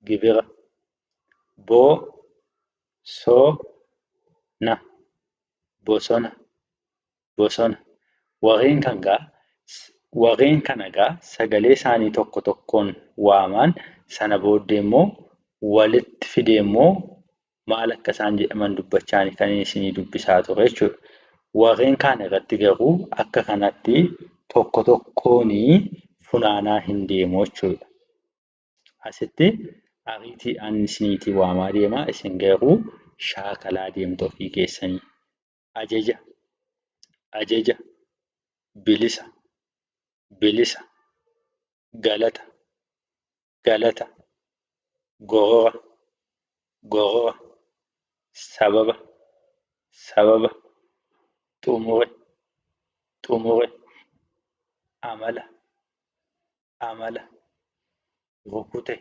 gibira. Bo, so, na, bosona, bosona. Warreen kan egaa sagalee isaanii tokko tokkoon waaman sana booddee immoo walitti fidee immoo maal akka isaan jedhaman dubbachaa kan isinii dubbisaa ture jechuudha. Warreen kaan irratti garuu akka kanatti tokko tokkoon funaanaa hin deemu jechuudha. Asitti ariitiidhaan isiniitii waamaa deema. Isin garuu shaakalaa deemtu ofii keessanii. Ajaja, ajaja. Bilisa, bilisa. Galata, galata. Gorora, gorora. Sababa, sababa. Xumure, xumure. Amala, amala. Rukute,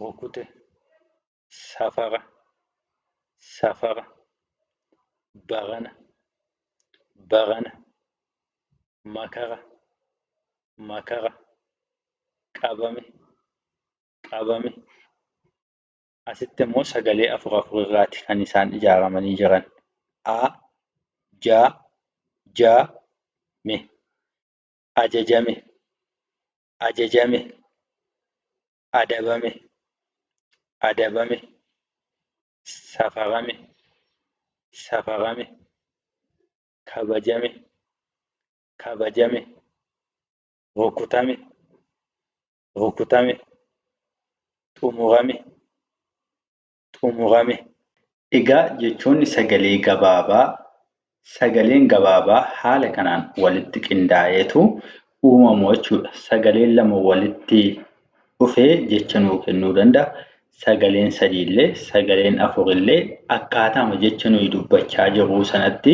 rukute. Safara, safara. Barana, barana. Makara, makara. qabame, qabame. Asitti immoo sagalee afur afur irraati kan isaan ijaaramanii jiran. A, ja, ja, me. Ajajame, ajajame. Adabame, adabame. Safarame, safarame. Kabajame, kabajame. Rukutame, rukutame. Xumurame, xumurame. Egaa jechoonni sagalee gabaabaa. Sagaleen gabaabaa haala kanaan walitti qindaa'eetu uumamu jechuudha. Sagaleen lama walitti dhufee jecha nuu kennuu danda'a. Sagaleen sadiillee, sagaleen afurillee akkaataama jecha nuyi dubbachaa jirruu sanatti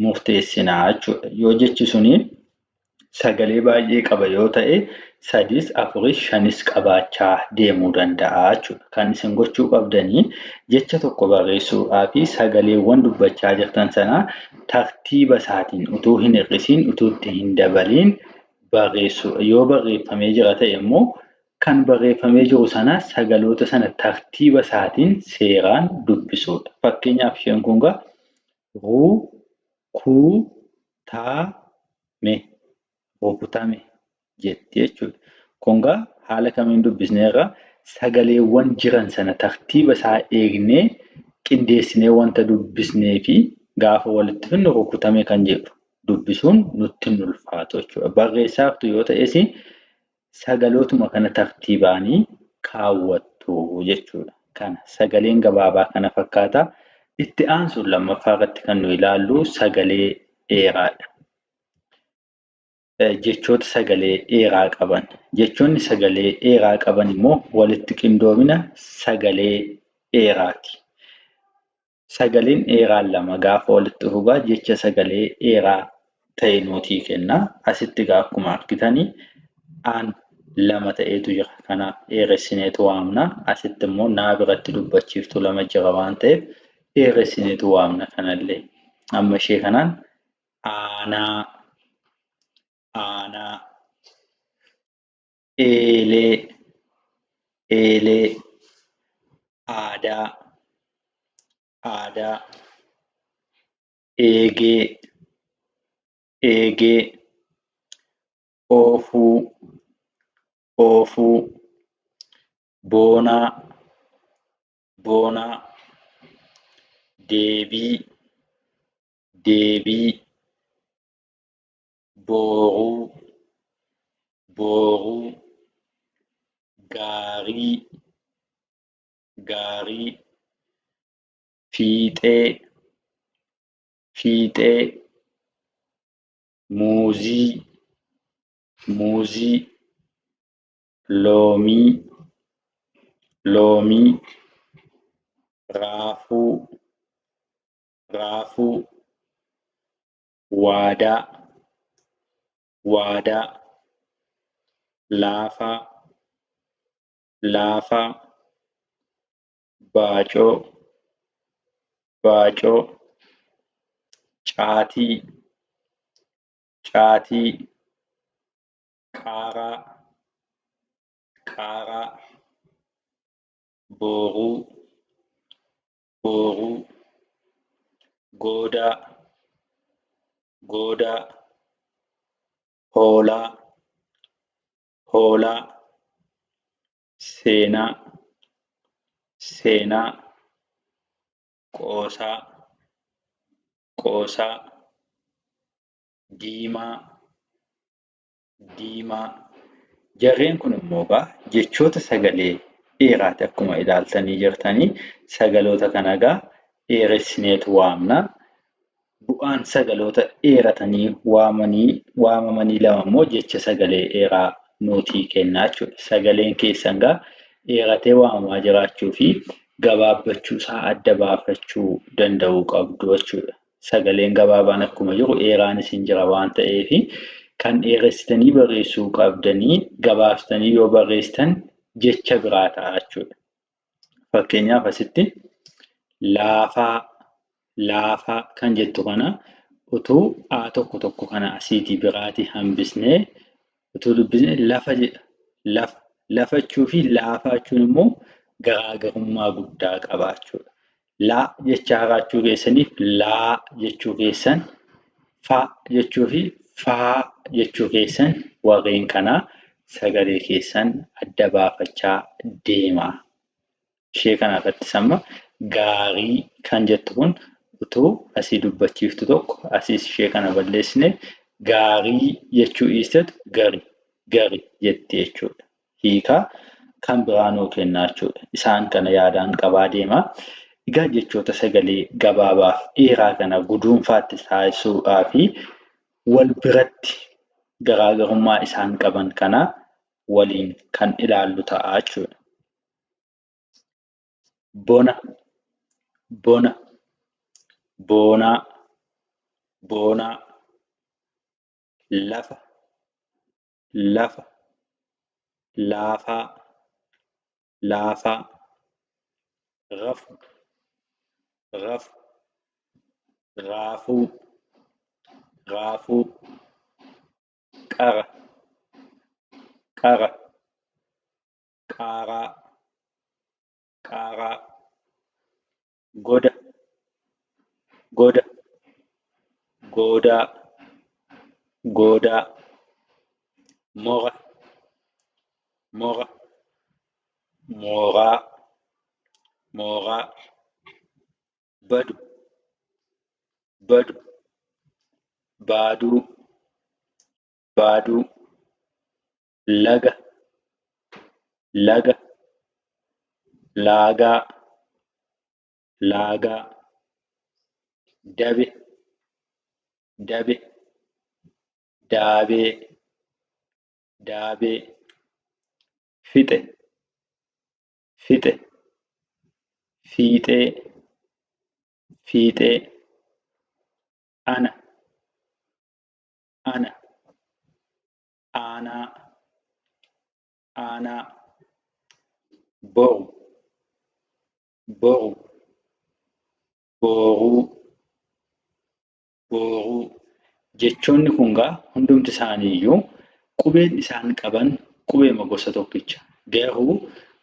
murteessinaa jechuudha. Yoo jechi suni sagalee baay'ee qaba yoo ta'e, sadis, afuris, shanis qabaachaa deemuu danda'a jechuudha. Kan isin gochuu qabdanii jecha tokko barreessuudhaa fi sagaleewwan dubbachaa jirtan sanaa tartiiba isaatiin utuu hin hir'isiin, utuu itti hin dabaliin barreessudha. Yoo barreeffamee jira ta'e immoo kan barreeffamee jiru sana sagaloota sana tartiiba isaatiin seeraan dubbisuudha. Fakkeenyaaf isheen kun gaa ruu, kuu, taa, me. Rukutame jetti jechuudha. Kun gaa haala kamiin dubbisneerra sagaleewwan jiran sana tartiiba isaa eegnee qindeessinee wanta dubbisnee fi gaafa walitti fidnu rukutame kan jedhu dubbisuun nutti hin ulfaatu jechuudha. Barreessaaftu yoo ta'es sagalootuma kana tartiibaanii kaawwattu jechuudha. Kana sagaleen gabaabaa kana fakkaata. Itti aansuun lammaffaa irratti kan nu ilaallu sagalee dheeraadha. Jechoota sagalee dheeraa qaban. Jechoonni sagalee dheeraa qaban immoo walitti qindoomina sagalee dheeraati. Sagaleen dheeraan lama gaafa walitti dhufu jecha sagalee dheeraa ta'e nuutii kenna. Asitti gaa akkuma argitanii aan lama ta'eetu jira. Kanaaf dheeressineetu waamna. Asitti immoo naa biratti dubbachiiftu lama jira waan ta'eef dheeressineetu waamna kanallee. Amma ishee kanaan aanaa, aanaa. Eelee, eelee. Aadaa, aadaa. Eegee, eegee. Oofuu, oofuu. Boonaa, boonaa. Deebii, deebii. Booruu, booruu. Gaarii, gaarii. Fiixee, fiixee. Muuzii, muuzii. Loomii, loomii. Raafuu, raafuu. Waadaa, waadaa. Laafaa, laafaa. Baacoo, baacoo. Caatii, caatii. Qaaraa, qaaraa. Booruu, booruu. Goodaa, goodaa. Hoolaa, hoolaa. Seenaa, seenaa. Qoosaa, qoosaa. Diimaa, diimaa. Jarreen kun immoo jechoota sagalee dheeraati akkuma ilaaltanii jirtanii sagaloota kana dheeressineetu waamna. Bu'aan sagaloota dheeratanii waamamanii lama immoo jecha sagalee dheeraa nuutii kennaa jechuudha. Sagaleen keessan dheeratee waamamaa jiraachuu fi gabaabbachuu isaa adda baafachuu danda'uu qabdu jechuudha. Sagaleen gabaabaan akkuma jiru dheeraanis hin jira waan ta'eef kan dheeressitanii barreessuu qabdanii gabaaftanii yoo barreessitan jecha biraa ta'a jechuudha. Fakkeenyaaf asitti laafaa, laafaa kan jettu kana utuu tokko tokko kana asiitii biraatii hambisnee utuu dubbisnee lafa jedha. Lafa, Lafachuu fi laafaachuun immoo garaagarummaa guddaa qabaachuudha. Laa jecha haraachuu keessaniif laa jechuu keessan, fa jechuu fi faa jechuu keessan warreen kanaa sagalee keessan adda baafachaa deemaa. Ishee kanarrattis amma gaarii kan jettu kun utuu asii dubbachiiftu tokko asiis ishee kana balleessine gaarii jechuu dhiisteetu gari jetti jechuudha. Hiikaa kan biraa nuu kennaa jechuudha. Isaan kana yaadaan qabaa deemaa. Egaa jechoota sagalee gabaabaaf dheeraa kana guduunfaatti taasisuudhaa fi wal biratti garaagarummaa isaan qaban kana waliin kan ilaallu ta'a jechuudha. Bona, bona, boonaa, boonaa. Lafa, lafa, laafaa, laafaa. Rafu, rafu, raafuu, raafuu. Qara, qara, qaaraa, qaaraa. Goda, goda, goodaa, goodaa. Mora, mora, mooraa, mooraa. Badu, badu, baaduu, baaduu. Laga, laga, laagaa, laagaa. Dabe, dabe, daabee, daabee. Fixe, fixe, fiixee, fiixee. Ana, ana. Aanaa, aanaa. Boru, boru, booruu, booruu. Jechoonni kun hundumti isaaniiyyuu qubeen isaan qaban qubeema gosa tokkicha. Garuu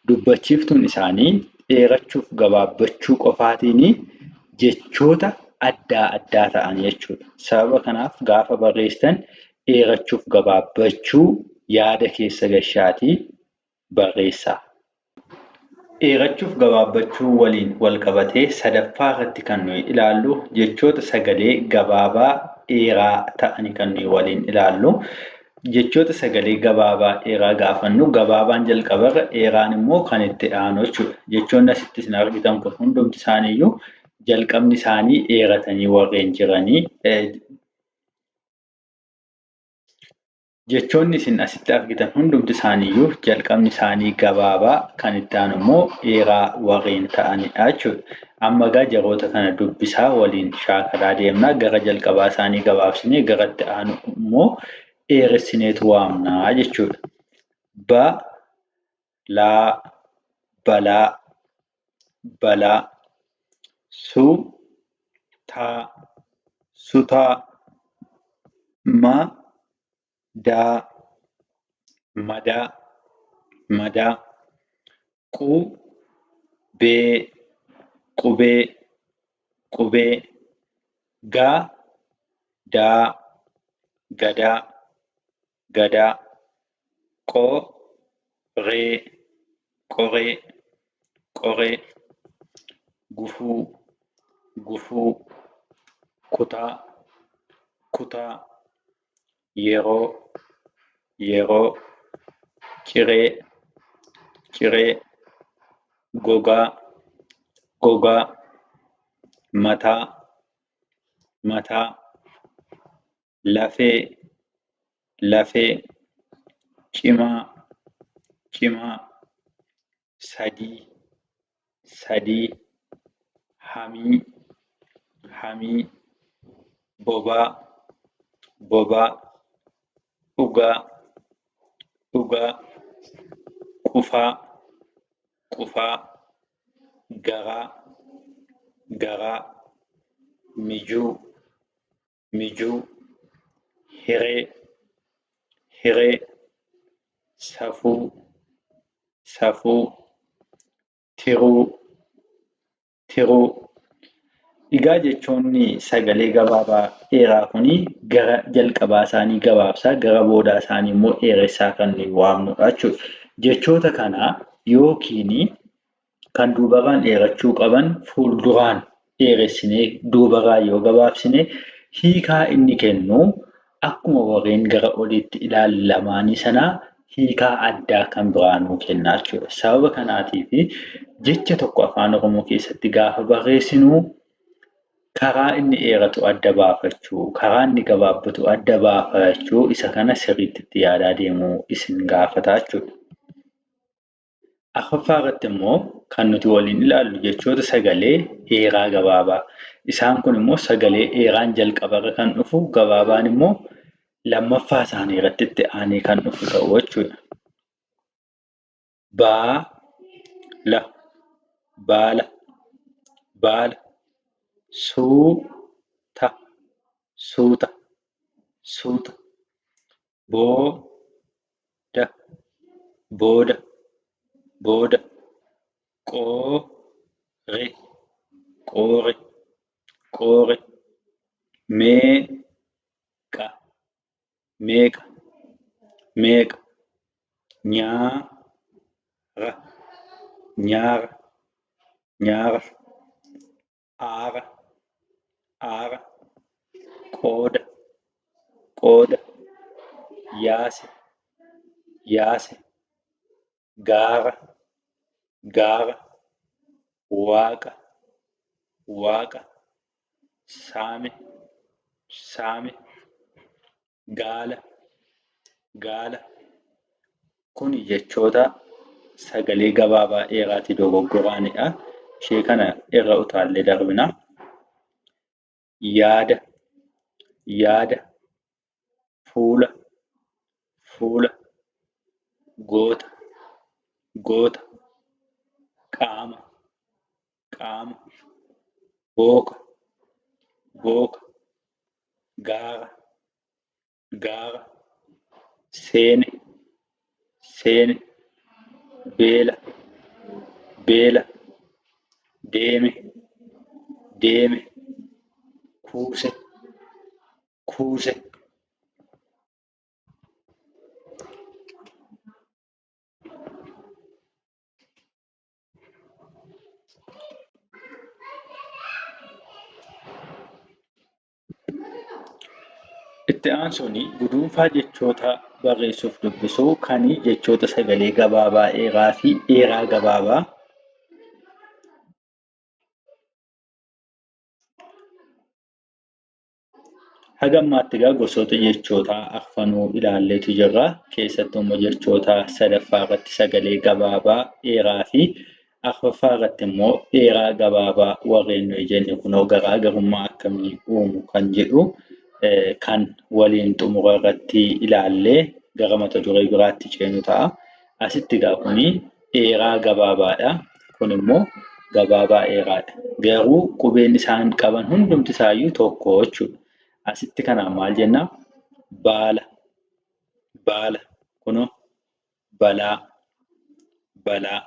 dubbachiiftuun isaanii dheerachuuf gabaabbachuu qofaatiin jechoota adda addaa ta'an jechuudha. Sababa kanaaf gaafa barreessitan dheerachuuf gabaabbachuu yaada keessa gashaatii barreessaa. Dheerachuuf gabaabbachuu waliin wal qabatee sadaffaa irratti kan nuyi ilaallu jechoota sagalee gabaabaa dheeraa ta'anii kan nuyi waliin ilaallu. Jechoota sagalee gabaabaa dheeraa gaafannu gabaabaan jalqabarra dheeraan immoo kan itti aanu jechuudha. Jechoonni asitti isin argitan kun hundumti isaaniiyyuu jalqabni isaanii dheeratanii warreen jiranii. Jechoonni isin asitti argitan hundumti isaaniiyyuu jalqabni isaanii gabaabaa kan itti aanu immoo dheeraa warreen ta'anidha jechuudha. Amma egaa jechoota kana dubbisaa waliin shaakalaa deemnaa. Gara jalqabaa isaanii gabaabsinee gara itti aanu immoo dheeressineetu waamnaa jechuudha. Balaa, balaa, balaa. Sutaa, sutaa. Madaa, madaa, madaa. Qubee, qubee, qubee. Gadaa, gadaa, gadaa. Qoree, qoree, qoree. Gufuu, gufuu. Kutaa, kutaa. Yeroo, yeroo. Ciree, ciree. Gogaa, gogaa. Mataa, mataa. Lafee, lafee. Cimaa, cimaa. Sadii, sadii. Hamii, hamii. Bobaa, bobaa. Dhugaa, dhugaa. Qufaa, qufaa. Garaa, garaa. Mijuu, mijuu. Hiree, hiree. Safuu, safuu, tiruu, tiruu. Egaa jechoonni sagalee gabaabaa dheeraa kuni gara jalqabaa isaanii gabaabsaa, gara boodaa isaanii immoo dheeressaa kan nuyi waamnudha jechuudha. Jechoota kana yookiin kan duubarraan dheerachuu qaban fuulduraan dheeressinee duubarraa yoo gabaabsine hiikaa inni kennu akkuma warreen gara oliitti ilaalle lamaanii sanaa hiikaa addaa kan biraa nuu kenna jechuudha. Sababa kanaatiif jecha tokko afaan Oromoo keessatti gaafa barreessinu karaa inni dheeratu adda baafachuu, karaa inni gabaabbatu adda baafachuu isa kana sirriitti itti yaadaa deemuu isin gaafata jechuudha. Afuraffaa irratti immoo kan nuti waliin ilaallu jechoota sagalee dheeraa gabaabaa. Isaan kun immoo sagalee dheeraan jalqabarra kan dhufu, gabaabaan immoo lammaffaa isaanii irratti itti aanee kan dhufu ta'u jechuudha. Baala, baala, baala. Suuta, suuta, suuta. Booda, booda, booda. Qoore, qoore, qoore. Meeqa, meeqa, meeqa. Nyaara, nyaara, nyaara. Aara, aara. Qooda, qooda. Yaase, yaase. Gaara, gaara. Waaqa, waaqa. Saame, saame. Gaala, gaala. Kuni jechoota sagalee gabaabaa dheeraatti dogoggoraanidha. Ishee kana irra utaallee darbina. Yaada, yaada. Fuula, fuula. Goota, goota. Qaama, qaama. Booka, booka. Gaara, gaara. Seene, seene. Beela, beela. Deeme, deeme. Kuuse, kuuse. Itti aansuun guduunfaa jechoota barreessuuf dubbisuu kan jechoota sagalee gabaabaa dheeraa fi dheeraa gabaabaa. Haga ammaatti egaa gosoota jechootaa arfanuu ilaalleetu jirra. Keessattuu immoo jechoota sadaffaa irratti sagalee gabaabaa dheeraa fi arfaffaa irratti immoo dheeraa gabaabaa warreen nuyi jenne kunoo garaagarummaa akkamii uumu kan jedhu kan waliin xumura irratti ilaallee gara mata duree biraatti ceenu ta'a. Asitti egaa kuni dheeraa gabaabaadha. Kun immoo gabaabaa dheeraadha. Garuu qubeen isaan qaban hundumti isaayyuu tokko jechuudha. Asitti kanaan maal jennaa? Baala, baala. Kunoo balaa, balaa.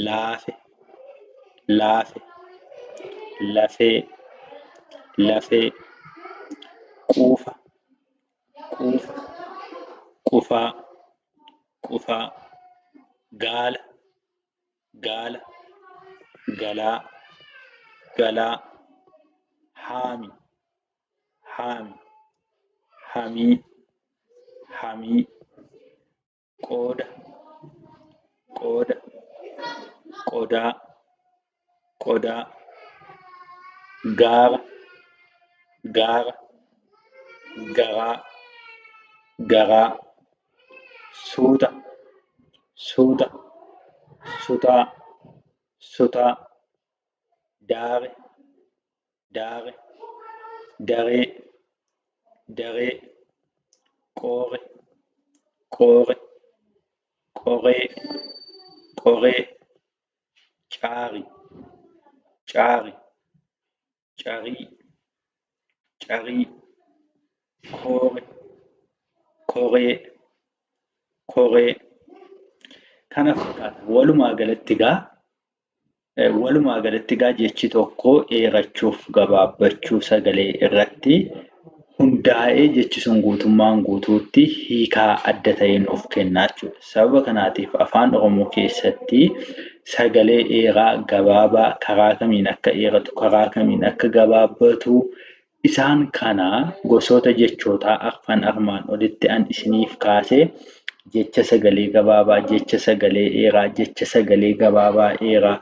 Laafe, laafe. Lafee, lafee. Quufa, quufa. Qufaa, qufaa. Gaala, gaala. Galaa, galaa. Haami, haami. Hamii, hamii. Qooda, qooda. Qodaa, qodaa. Gaara, gaara. Garaa, garaa. Suuta, suuta. Sutaa, sutaa. Daare, daare. Daree, daree. Qoore, qoore. Qoree, qoree. Caari, caari. Carii, carii. Koore, koree, koree. Kana fakkaata. Walumaa galatti egaa jechi tokko dheerachuuf gabaabbachuu sagalee irratti hundaa'ee jechi sun guutummaan guutuutti hiikaa adda ta'e nuuf kenna jechuudha. Sababa kanaatiif afaan Oromoo keessatti sagalee dheeraa, gabaabaa karaa kamiin akka dheeratu, karaa kamiin akka gabaabbatu isaan kana gosoota jechootaa armaan olitti an isiniif kaasee jecha sagalee gabaabaa, jecha sagalee dheeraa, jecha sagalee gabaabaa dheeraa,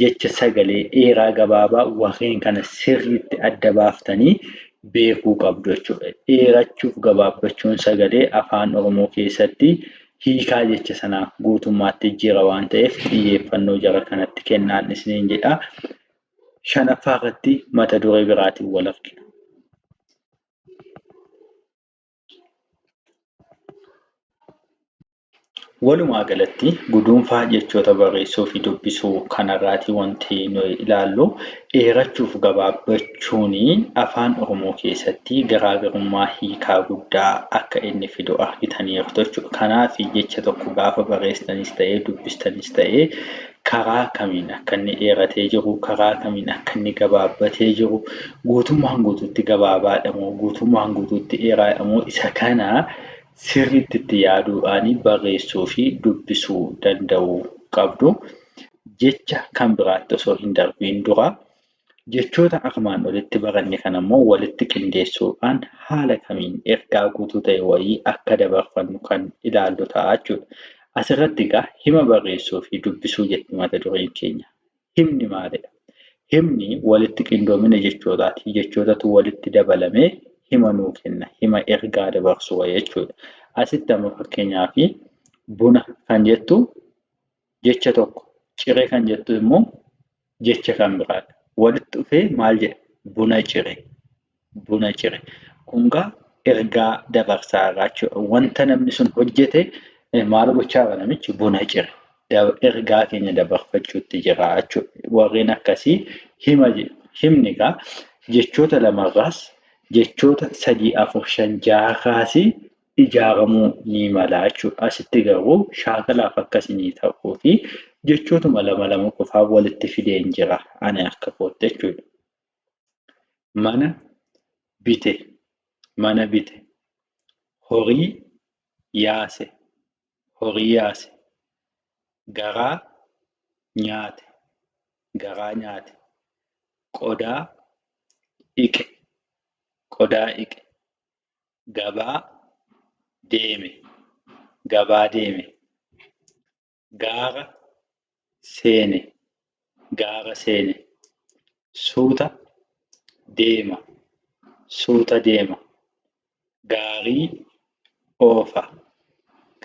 jecha sagalee dheeraa gabaabaa warreen kana sirriitti adda baaftanii beekuu qabdu jechuudha. Dheerachuuf gabaabbachuun sagalee afaan Oromoo keessatti hiikaa jecha sanaa guutummaatti jijjiira waan ta'eef xiyyeeffannoo jara kanatti kennaan isiniin jedha. 5ffaa irratti mata duree biraatiin wal argina. Walumaa galatti guduunfaa jechoota barreessuu fi dubbisuu kanarraatii wanti nuyi ilaallu dheerachuuf gabaabbachuun afaan Oromoo keessatti garaagarummaa hiikaa guddaa akka inni fidu argitaniirtu jechuudha. Kanaaf jecha tokko gaafa barreessanis ta'ee dubbistanis ta'ee karaa kamiin akka inni dheeratee jiru, karaa kamiin akka inni gabaabbatee jiru, guutummaan guutuutti gabaabaadha moo guutummaan guutuutti dheeraadha moo isa kana sirriitti itti yaaduudhaan barreessuu fi dubbisuu danda'uu qabdu. Jecha kan biraatti osoo hin darbiin dura jechoota armaan olitti baranne kanammoo walitti qindeessuudhaan haala kamiin ergaa guutuu ta'e wayii akka dabarfannu kan ilaallu ta'a jechuudha. Asirratti egaa hima barreessuu fi dubbisuu jetti mata dureen keenya. Himni maalidha? Himni walitti qindoomina jechootaati. Jechootatu walitti dabalamee hima nuu kenna. Hima ergaa dabarsu jechuudha. Asitti amma fakkeenyaaf buna kan jettu jecha tokko, ciree kan jettu immoo jecha kan biraadha. Walitti dhufee maal jedha? Buna cire. Buna cire. Kungaa ergaa dabarsaa jechuudha. Wanta namni sun hojjete maal gochaa jira namichi? Buna cire. Ergaa keenya dabarfachuutti jira jechuudha. Warreen akkasii himni egaa jechoota lamarraas jechoota 3, 4, 5, 6 ijaaramuu ni mala jechuudha. Asitti garuu shaakalaaf akkasii ta'uu fi jechootuma lama qofaan walitti fideen jira ani akka kootti jechuudha. Mana bite, mana bite. Horii yaase, horii yaase. Garaa nyaate, garaa nyaate. Qodaa dhiqe, qodaa dhiqe. Gabaa deeme, gabaa deeme. Gaara seene, gaara seene. Suuta deema, suuta deema. Gaarii oofa,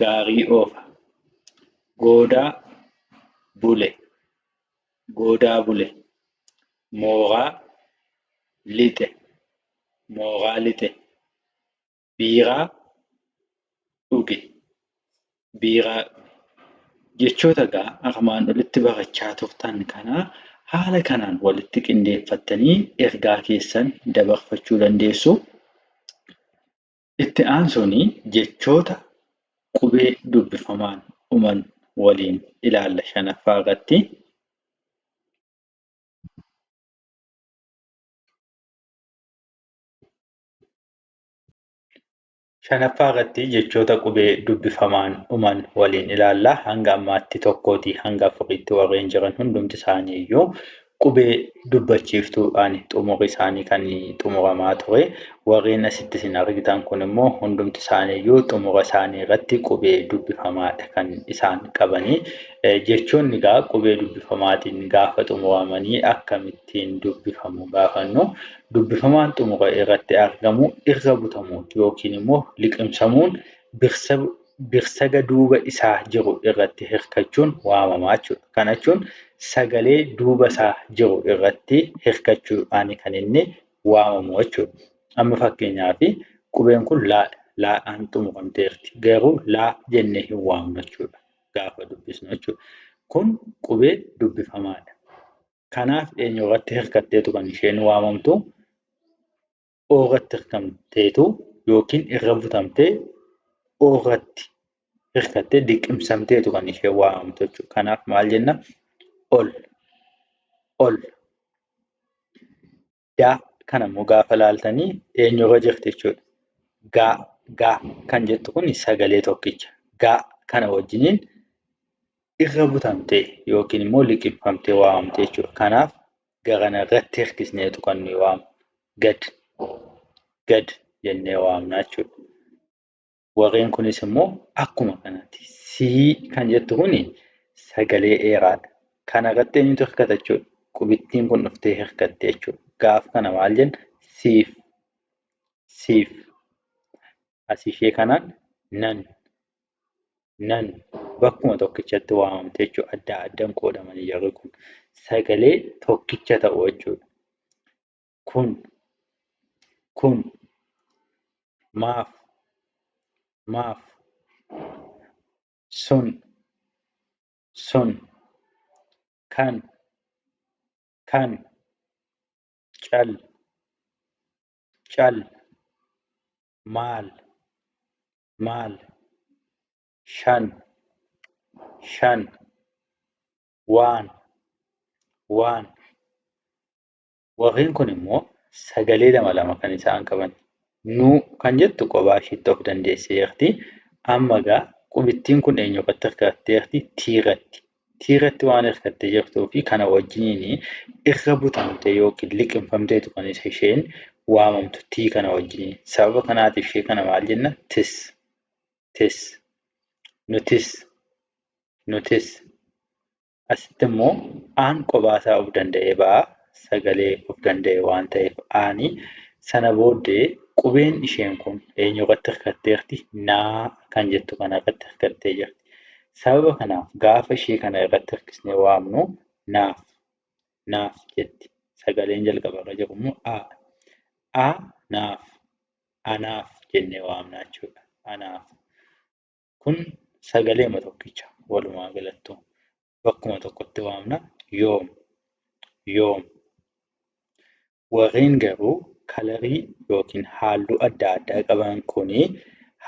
gaarii oofa. Goodaa bule, goodaa bule. Mooraa lixe, mooraa lixe. Biiraa dhuge, biiraa dhuge. Jechoota egaa armaan olitti barachaa turtan kanaa haala kanaan walitti qindeeffattanii ergaa keessan dabarfachuu dandeessu. Itti aansuun jechoota qubee dubbifamaan dhuman waliin ilaalla 5ffaa irratti. Shanaffaa irratti jechoota qubee dubbifamaan dhuman waliin ilaalla. Hanga ammaatti 1 hanga 4tti warreen jiran hundumti isaanii iyyuu qubee dubbachiiftuudhaan xumurri isaanii kan xumuramaa ture. Warreen asitti isin argitan kun immoo hundumti isaanii iyyuu xumura isaanii irratti qubee dubbifamaadha kan isaan qabanii. Jechoonni egaa qubee dubbifamaatiin gaafa xumuramanii akkamittiin dubbifamu gaafannu dubbifamaan xumura irratti argamu irra butamuun yookiin immoo liqimsamuun birsaga duuba isaa jiru irratti hirkachuun waamama jechuudha. Kana jechuun sagalee duuba isaa jiru irratti hirkachuudhaan kan inni waamamu jechuudha. Amma fakkeenyaaf qubeen kun laadha. Laadhaan xumuramteerti. Garuu laa jennee hin waamnu jechuudha. Gaafa dubbisnu jechuudha. Kun qubee dubbifamaadha. Kanaaf eenyu irratti hirkatteetu kan isheen waamamtu? O irratti hirkamteetu yookiin irra butamtee O irratti hirkattee liqimsamteetu kan isheen waamamtu jechuudha. Kanaaf maal jenna? Ol, ol. Daa kanammoo gaafa laaltanii eenyurra jirti jechuudha. Gaa, gaa kan jettu kun sagalee tokkicha. Gaa kana wajjiniin irra butamtee yookiin immoo liqimfamtee waamamte jechuudha. Kanaaf garana irratti hirkisneetu kan nuyi waamnu. Gad, gad jennee waamna jechuudha. Warreen kunis immoo akkuma kanatti sii kan jettu kun sagalee dheeraadha. Kana irratti eenyutu hirkata jechuudha? Qubittiin kun dhuftee hirkatte jechuudha. Gaafa kana maal jenna? Siif, siif. As ishee kanaan nan, nan bakkuma tokkichatti waamamte jechuudha. Adda addaan qoodamanii jarri kun sagalee tokkicha ta'u jechuudha. Kun, kun, maaf, maaf, sun, sun, kan, kan, cal, cal, maal, maal, shan, shan, waan, waan. Warreen kun immoo sagalee lama lama kan isaan qaban. Nuu kan jettu kophaa isheetti of dandeessee jirti. Amma egaa qubittiin kun eenyu irratti hirkattee jirti? Tiirratti. Tiirratti waan hirkattee jirtuu fi kana wajjiniin irra butamtee yookiin liqimfamteetu kan isheen waamamtu tii kana wajjiniin. Sababa kanaatiif ishee kana maal jenna? Tis, tis, nutis, nutis. Asitti immoo aan qobaasaa of danda'ee ba'a. Sagalee of danda'e waan ta'eef aanii sana booddee qubeen isheen kun eenyu irratti hirkattee jirti? Naa kan jettu kana irratti hirkattee jirti. Sababa kanaaf gaafa ishee kana irratti hirkisnee waamnu naaf, naaf jetti. Sagaleen jalqaba irra jiru immoo a. A naaf, anaaf jennee waamna jechuudha. Anaaf. Kun sagaleema tokkicha walumaa galattuu. Bakkuma tokkotti waamna. Yoom, yoom. Warreen garuu kalarii yookiin halluu adda addaa qaban kunii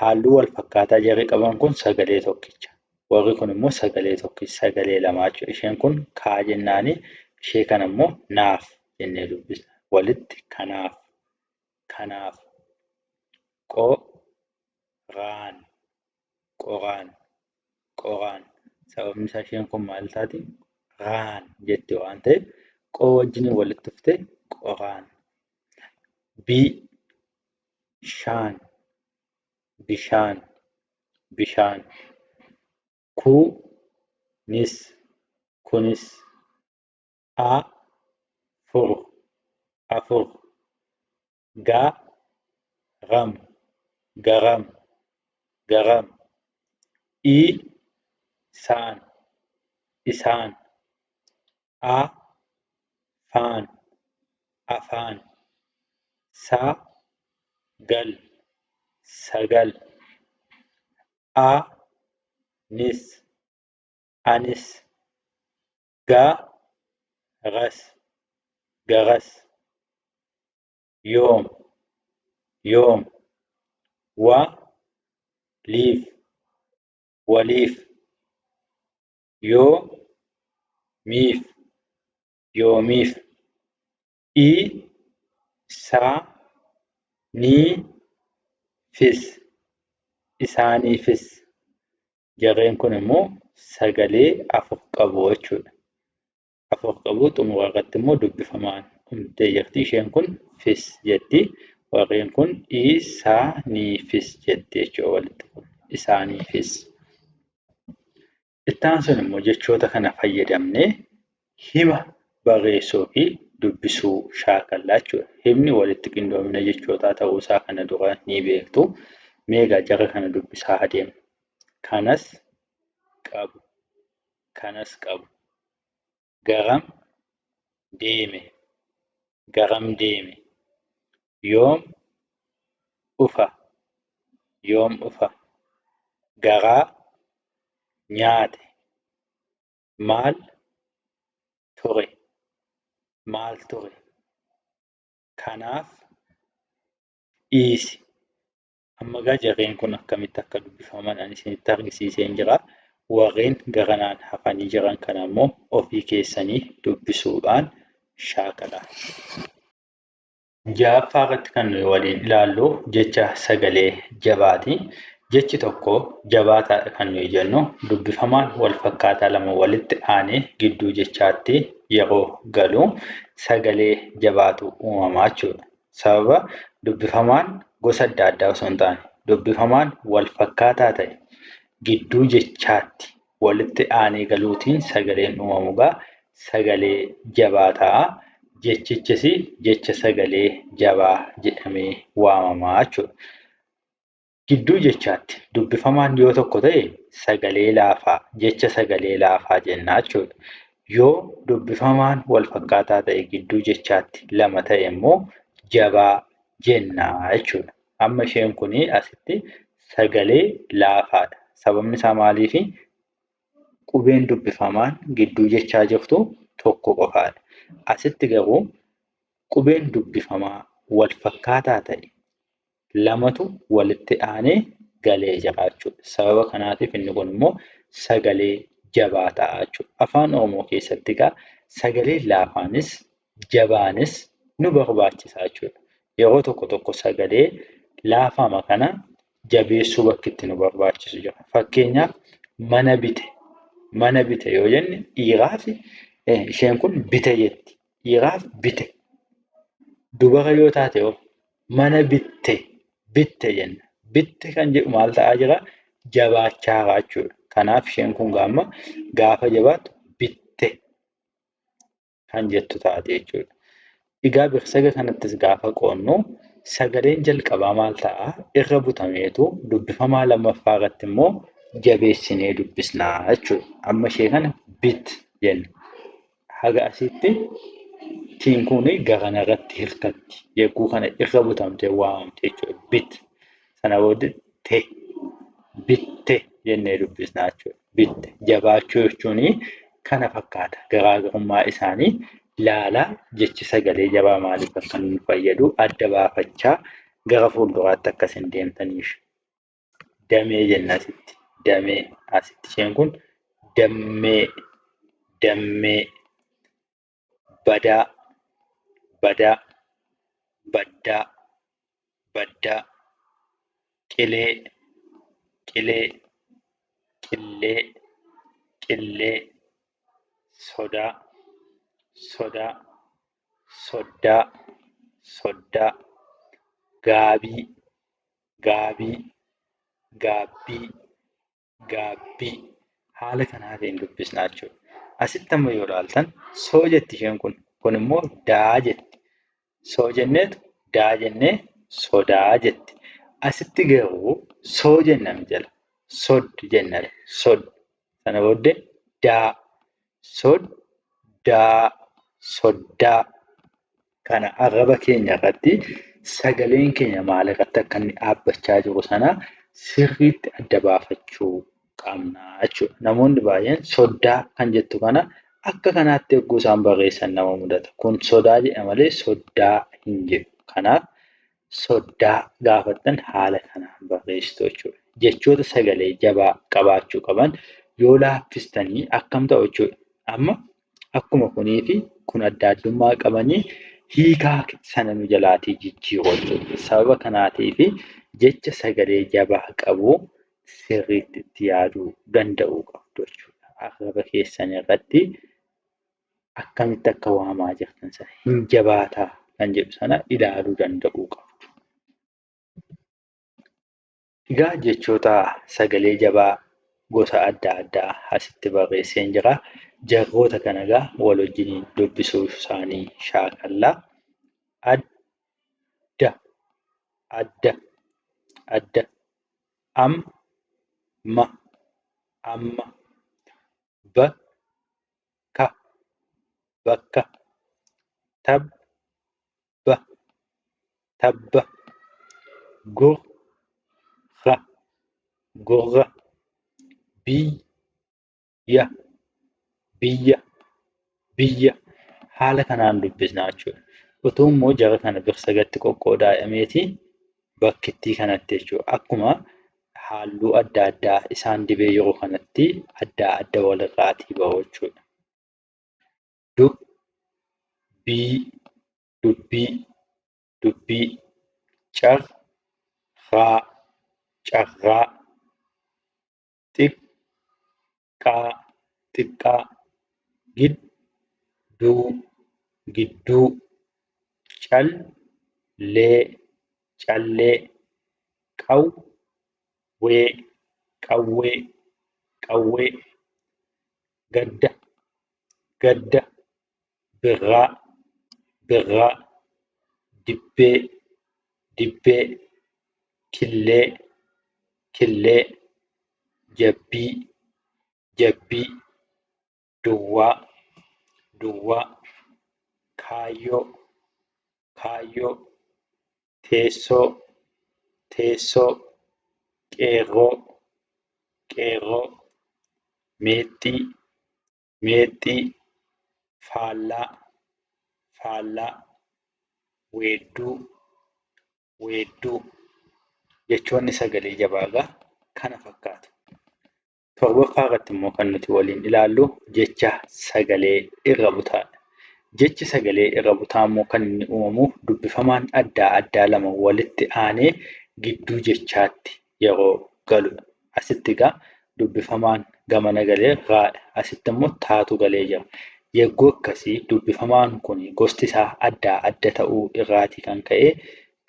halluu wal fakkaataa jarri qaban kun sagalee tokkicha. Warri kun immoo sagalee tokkicha, sagalee lamaa jechuudha. Isheen kun kaa jennaani, ishee kana immoo naaf jennee dubbisna. Walitti kanaaf, kanaaf. Qoraan, qoraan, qoraan. Sababni isaa isheen kun maal taati? Raan jetti waan ta'eef qoo wajjin walitti dhuftee qoraan. Bishaan, bishaan, bishaan. Kunis, kunis. Afur, afur. Garam, garam, garam. Isaan, isaan. Afaan, afaan. Sagal, sagal. Anis, anis. Garas, garas. Yoom, yoom. Waliif, waliif. Yoomiif, yoomiif. Isaaniifis, isaaniifis. Jarreen kun immoo sagalee afur qabu jechuudha. Afur qabu xumura irratti immoo dubbifamaan dhumtee jirti. Isheen kun fis jetti. Warreen kun isaaniifis jetti jechuudha walitti kun. Isaaniifis. Itti aansuun immoo jechoota kana fayyadamnee hima barreessuu fi dubbisuu shaakallaa jechuudha. Himni walitti qindoomina jechootaa ta'uusaa kana dura ni beektu. Meegaa jara kana dubbisaa adeemna. Kanas qabu, kanas qabu. Garam deeme, garam deeme. Yoom dhufa, yoom dhufa. Garaa nyaate. Maal ture, maal ture. Kanaaf dhiisi, Amma egaa jarreen kun akkamitti akka dubbifaman ani isinitti argisiiseen jira. Warreen garanaan hafanii jiran kana immoo ofii keessanii dubbisuudhaan shaakalaa. Ja'affaa irratti kan nuyi waliin ilaallu jecha sagalee jabaati. Jechi tokko jabaataadha kan nuyi jennu dubbifamaan wal fakkaataa lama walitti aanee gidduu jechaatti yeroo galu sagalee jabaatu uumamaa jechuudha. Sababa dubbifamaan gosa adda addaa osoo hin taane dubbifamaan wal fakkaataa ta'e gidduu jechaatti walitti aanee galuutiin sagaleen uumamugaa sagalee jabaa ta'a. Jechichis jecha sagalee jabaa jedhamee waamamaa jechuudha. Gidduu jechaatti dubbifamaan yoo tokko ta'e sagalee laafaa jecha sagalee laafaa jennaa jechuudha. Yoo dubbifamaan wal fakkaataa ta'e gidduu jechaatti lama ta'e immoo jabaa jennaa jechuudha. Amma isheen kun asitti sagalee laafaadha. Sababni isaa maaliif? Qubeen dubbifamaan gidduu jechaa jirtu tokko qofaadha. Asitti garuu qubeen dubbifamaa wal fakkaataa ta'e lamatu walitti aanee galee jira jechuudha. Sababa kanaatiif inni kun immoo sagalee jabaa ta'a jechuudha. Afaan Oromoo keessatti egaa sagalee laafaanis jabaanis nu barbaachisaa jechuudha. Yeroo tokko tokko sagalee laafama kana jabeessuu bakki itti nu barbaachisu jira. Fakkeenyaaf mana bite yoo jenne dhiiraaf isheen kun bite jetti. Dhiiraaf bite. Dubara yoo taate mana bitte jenna. Bitte kan jedhu maal ta'aa jira? Jabaachaa jira jechuudha. Kanaaf isheen kun gaafa jabaattu bitte kan jettu taate jechuudha. Egaa birsaga kanattis gaafa qoonnu sagaleen jalqabaa maal ta'a? Irra butameetu dubbifamaa lammaffaa irratti immoo jabeessinee dubbisnaa jechuudha. Amma ishee kana bit jenna. Haga asitti tiin kun garana irratti hirkatti. Yeroo kana irra butamtee waamamte jechuudha. Bit. Sana booddee bitte jennee dubbisnaa jechuudha. Bitte. Jabaachuu jechuun kana fakkaata. Garaagarummaa isaanii laalaa jechi sagalee jabaa maaliif akka nu fayyadu adda baafachaa gara fuulduraatti akkasin deemtaniif. Damee jenna asitti. Damee. Asitti isheen kun dammee. Badaa, baddaa, qilee, qillee, sodaa, soddaa, gaabii, gaabbii. Haala kanaatiin dubbisnaa jechuudha. Asitti amma yoo ilaaltan soo jetti isheen kun immoo daa jetti. Soo jenneetu daa jennee sodaa jetti. Asitti garuu soo jennaan jala sod jennaan sod. Sana booddee daa soddaa kana arraba keenya irratti sagaleen keenya maal irratti akka inni dhaabbachaa jiru sana sirriitti adda baafachuu qabna jechuudha. Namoonni baay'een soddaa kan jettu kana akka kanaatti yogguu isaan barreessan nama mudata. Kun sodaa jedha malee soddaa hin jedhu. Kanaaf soddaa gaafattan haala kanaan barreessitu jechuudha. Jechoota sagalee jabaa qabaachuu qaban yoo laaffistanii akkam ta'u jechuudha. Amma akkuma kunii fi kun adda addummaa qabanii hiikaa sana nu jalaatii jijjiiruu jechuudha. Sababa kanaatiif jecha sagalee jabaa qabu sirriitti itti yaaduu danda'uu qabdu jechuudha. Arraba keessan irratti akkamitti akka waamaa jirtan sana hin jabaataa kan jedhu sana ilaaluu danda'uu qabdu. Egaa jechoota sagalee jabaa gosa adda addaa asitti barreesseen jira. Jarroota kana egaa wal wajjiniin dubbisuu isaanii shaakallaa. Adda, amma, bakka, tabba, gurra, biyya. Haala kanaan dubbisnaa jechuudha. Utuu immoo jara kana birsagatti qoqqoodaa'ameeti bakkittii kanatti jechuudha. Akkuma halluu adda addaa isaan dibee yeroo kanatti adda adda walirraatii bahu jechuudha. Dubbii, dubbii, dubbii. Carraa, carraa. Xiqqaa, xiqqaa. Gidduu, gidduu. Callee, callee. Qawwee, qawwee, qawwee. Gadda, gadda. Birraa, birraa. Dibbee, dibbee. Killee, killee. Jabbii, jabbii. Duwwaa, duwwaa. Kaayyoo, kaayyoo. Teessoo, teessoo. Qeerroo, qeerroo. Meexxii, meexxii. Faallaa, faallaa. Weedduu, weedduu. Jechoonni sagalee jabaataa kana fakkaatu. Torbaffaa irratti immoo kan nuti waliin ilaallu jecha sagalee irra butaadha. Jechi sagalee irra butaa immoo kan inni uumamu dubbifamaan adda addaa lama walitti aanee gidduu jechaatti yeroo galudha. Asitti egaa dubbifamaan gamana galee raadha. Asitti immoo taatu galee jira. Yeroo akkasii dubbifamaan kun gosti isaa adda adda ta'uu irraatii kan ka'e